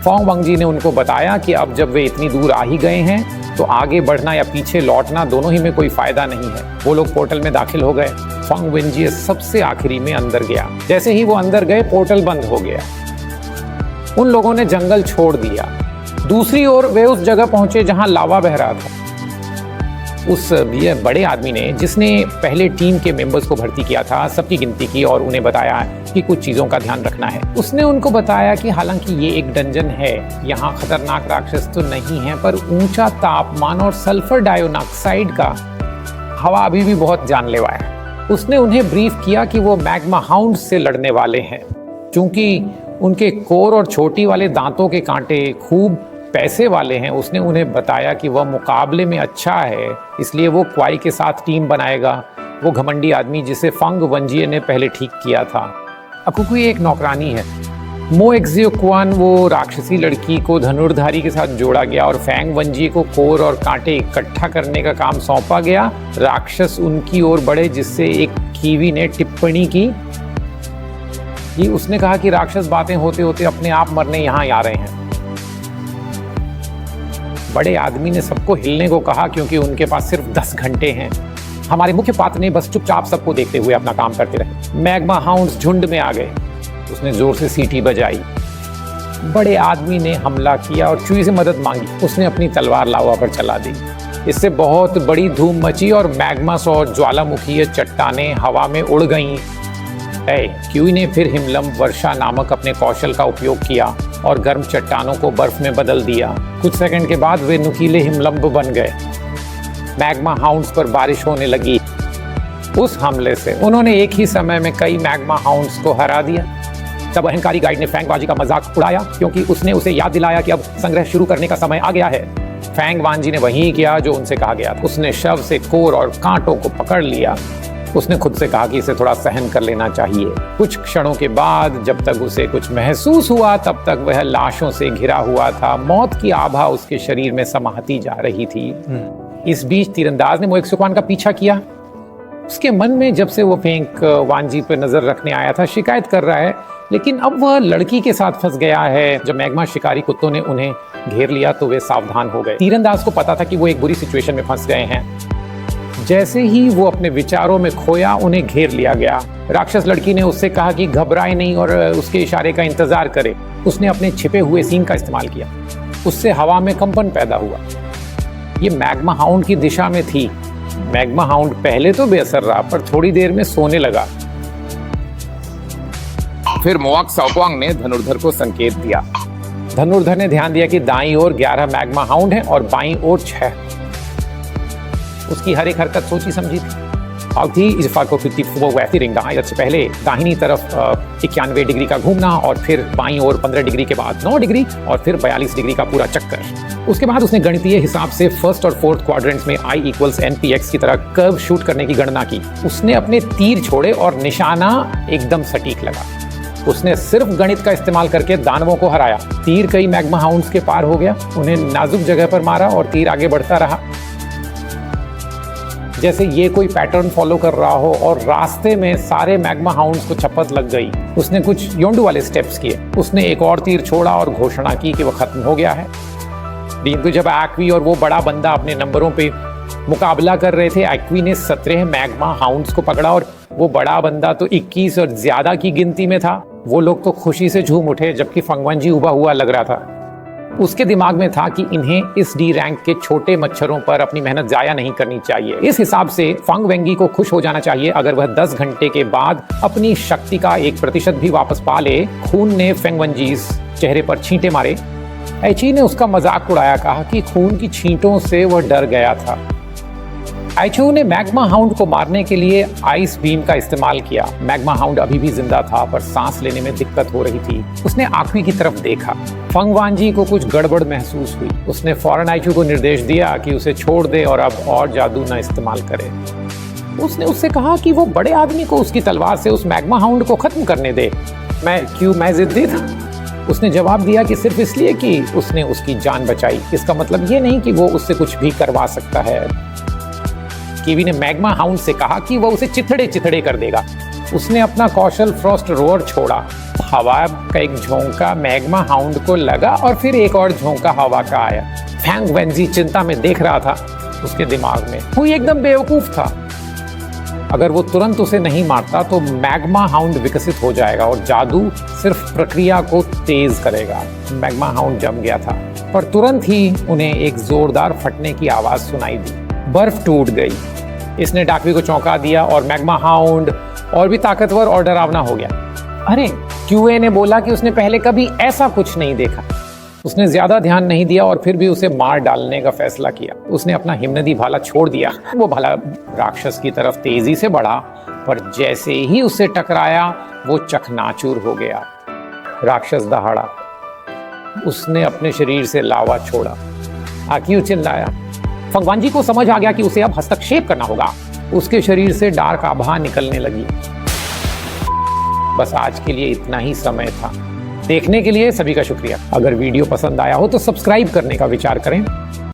फेंग वांजी ने उनको बताया कि अब जब वे इतनी दूर आ ही गए हैं तो आगे बढ़ना या पीछे लौटना दोनों ही में कोई फायदा नहीं है। वो लोग पोर्टल में दाखिल हो गए। फेंग वांजी सबसे आखिरी में अंदर गया। जैसे ही वो अंदर गए, पोर्टल बंद हो गया। उन लोगों ने जंगल छोड़ दिया। दूसरी ओर वे उस जगह पहुंचे जहां लावा बह रहा था। उस बड़े आदमी ने, जिसने पहले टीम के मेंबर्स को भर्ती किया था, सबकी गिनती की और उन्हें बताया कि कुछ चीज़ों का ध्यान रखना है। उसने उनको बताया कि हालांकि ये एक डंजन है, यहाँ खतरनाक राक्षस तो नहीं है, पर ऊंचा तापमान और सल्फर डाइऑक्साइड का हवा अभी भी बहुत जानलेवा है। उसने उन्हें ब्रीफ किया कि वो मैग्मा हाउंड से लड़ने वाले हैं। क्योंकि उनके कोर और छोटी वाले दांतों के कांटे खूब पैसे वाले हैं, उसने उन्हें बताया कि वह मुकाबले में अच्छा है, इसलिए वो क्वाई के साथ टीम बनाएगा। वो घमंडी आदमी जिसे फेंग वांजी ने पहले ठीक किया था। अकुकुई एक नौकरानी है। मो एक्जियोक्वान, वो राक्षसी लड़की को धनुर्धारी के साथ जोड़ा गया और फेंग वांजी को कोर और कांटे इकट्ठा करने का काम सौंपा गया। राक्षस उनकी ओर बढ़े, जिससे एक कीवी ने टिप्पणी की कि उसने कहा कि राक्षस बातें होते होते अपने आप मरने यहाँ आ रहे हैं। बड़े आदमी ने सबको हिलने को कहा क्योंकि उनके पास सिर्फ 10 घंटे हैं। हमारे मुख्य पात्र ने बस चुपचाप सबको देखते हुए अपना काम करते रहे। मैग्मा हाउंड्स झुंड में आ गए। उसने जोर से सीटी बजाई। बड़े आदमी ने हमला किया और चूई से मदद मांगी। उसने अपनी तलवार लावा पर चला दी। इससे बहुत बड़ी धूम मची और मैग्मास और ज्वालामुखीय चट्टानें हवा में उड़ गईं। क्यूई ने फिर हिमलम वर्षा नामक अपने कौशल का उपयोग किया और गर्म चट्टानों को बर्फ में बदल दिया। कुछ सेकंड के बाद वे नुकीले हिमलंब बन गए। मैग्मा हाउंड्स पर बारिश होने लगी। उस हमले से उन्होंने एक ही समय में कई मैग्मा हाउंड्स को हरा दिया। तब अहंकारी गाइड ने फेंग वांजी का मजाक उड़ाया क्योंकि उसने उसे याद दिलाया कि अब संग्रह शुरू करने का समय आ गया है। फेंग वांजी ने वही किया जो उनसे कहा गया। उसने शव से कोर और कांटों को पकड़ लिया। उसने खुद से कहा कि इसे थोड़ा सहन कर लेना चाहिए। कुछ क्षणों के बाद जब तक उसे कुछ महसूस हुआ, तब तक वह लाशों से घिरा हुआ था। मौत की आभा उसके शरीर में समाती जा रही थी। इस बीच तीरंदाज ने मो एक्जियोक्वान का पीछा किया। उसके मन में जब से वो फेंग वांजी पर नजर रखने आया था, शिकायत कर रहा है, लेकिन अब वह लड़की के साथ फंस गया है। जब मैग्मा शिकारी कुत्तों ने उन्हें घेर लिया तो वे सावधान हो गए। तीरंदाज को पता था कि वो एक बुरी सिचुएशन में फंस गए हैं। जैसे ही वो अपने विचारों में खोया, उन्हें घेर लिया गया। राक्षस लड़की ने उससे कहा कि घबराए नहीं और उसके इशारे का इंतजार करे। उसने अपने छिपे हुए सींग का इस्तेमाल किया। उससे हवा में कंपन पैदा हुआ। ये मैग्मा हाउंड की दिशा में थी। मैग्मा हाउंड पहले तो बेअसर रहा, पर थोड़ी देर में सोने लगा। फिर मोआक साओक्वांग ने धनुर्धर को संकेत दिया। धनुर्धर ने ध्यान दिया कि दाईं ओर 11 मैग्मा हाउंड हैं और बाईं ओर 6। उसकी हर एक हरकत सोची समझी थी। अब थी इजफा को 54 ऐसी रिंग दाएं से पहले दाहिनी तरफ 91 डिग्री का घूमना और फिर बाईं ओर 15 डिग्री के बाद 9 डिग्री और फिर 42 डिग्री का पूरा चक्कर। उसके बाद उसने गणितीय हिसाब से फर्स्ट और फोर्थ क्वाड्रेंट्स में I = NPX की तरह कर्व शूट करने की गणना की। उसने अपने तीर छोड़े और निशाना एकदम सटीक लगा। उसने सिर्फ गणित का इस्तेमाल करके दानवों को हराया। तीर कई मैग्मा हाउंड्स के पार हो गया, उन्हें नाजुक जगह पर मारा और तीर आगे बढ़ता रहा जैसे ये कोई पैटर्न फॉलो कर रहा हो, और रास्ते में सारे मैग्मा हाउंड्स को चपत लग गई। उसने कुछ योंडू वाले स्टेप्स किए। उसने एक और तीर छोड़ा और घोषणा की कि वह खत्म हो गया है। तो जब एक्वी और वो बड़ा बंदा अपने नंबरों पे मुकाबला कर रहे थे, एक्वी ने 17 मैग्मा हाउंड्स को पकड़ा और वो बड़ा बंदा तो 21 और ज्यादा की गिनती में था। वो लोग तो खुशी से झूम उठे, जबकि फंगवांजी उबा हुआ लग रहा था। उसके दिमाग में था कि इन्हें इस डी रैंक के छोटे मच्छरों पर अपनी मेहनत जाया नहीं करनी चाहिए। इस हिसाब से फंग वेंगी को खुश हो जाना चाहिए अगर वह 10 घंटे के बाद अपनी शक्ति का 1% भी वापस पा ले। खून ने फेंगवेंजीस चेहरे पर छींटे मारे। एची ने उसका मजाक उड़ाया, कहा कि खून की छींटों से वह डर गया था। आइचू ने मैग्मा हाउंड को मारने के लिए आइस बीम का इस्तेमाल किया। मैग्मा हाउंड अभी भी जिंदा था, पर सांस लेने में दिक्कत हो रही थी। उसने आखवी की तरफ देखा। फंगवांजी को कुछ गड़बड़ महसूस हुई। उसने फौरन आइचू को निर्देश दिया कि उसे छोड़ दे और अब और जादू न इस्तेमाल करे। उसने उससे कहा कि वो बड़े आदमी को उसकी तलवार से उस मैग्मा हाउंड को खत्म करने दे। मैं जिद्दी था। उसने जवाब दिया कि सिर्फ इसलिए कि उसने उसकी जान बचाई, इसका मतलब ये नहीं कि वो उससे कुछ भी करवा सकता है। कीवी ने मैग्मा हाउंड से कहा कि वो उसे चिथड़े कर देगा। उसने अपना कौशल फ्रॉस्ट रोअर छोड़ा। हवा का एक झोंका मैग्मा हाउंड को लगा और फिर एक और झोंका हवा का आया। फेंगवेंजी चिंता में देख रहा था। उसके दिमाग में वो एकदम बेवकूफ था। अगर वो तुरंत उसे नहीं मारता तो मैग्मा हाउंड विकसित हो जाएगा और जादू सिर्फ प्रक्रिया को तेज करेगा। मैग्मा हाउंड जम गया था, पर तुरंत ही उन्हें एक जोरदार फटने की आवाज सुनाई दी। बर्फ टूट गई। इसने डाकवी को चौंका दिया और मैग्मा हाउंड और भी ताकतवर और डरावना हो गया। अरे, क्यूए ने बोला कि उसने पहले कभी ऐसा कुछ नहीं देखा। उसने ज्यादा ध्यान नहीं दिया और फिर भी उसे मार डालने का फैसला किया। उसने अपना हिमनदी भाला छोड़ दिया। वो भाला राक्षस की तरफ तेजी से बढ़ा, पर जैसे ही उसे टकराया वो चकनाचूर हो गया। राक्षस दहाड़ा। उसने अपने शरीर से लावा छोड़ा। आकियो चिल्लाया। फंगवांजी को समझ आ गया कि उसे अब हस्तक्षेप करना होगा। उसके शरीर से डार्क आभा निकलने लगी। बस आज के लिए इतना ही समय था। देखने के लिए सभी का शुक्रिया। अगर वीडियो पसंद आया हो तो सब्सक्राइब करने का विचार करें।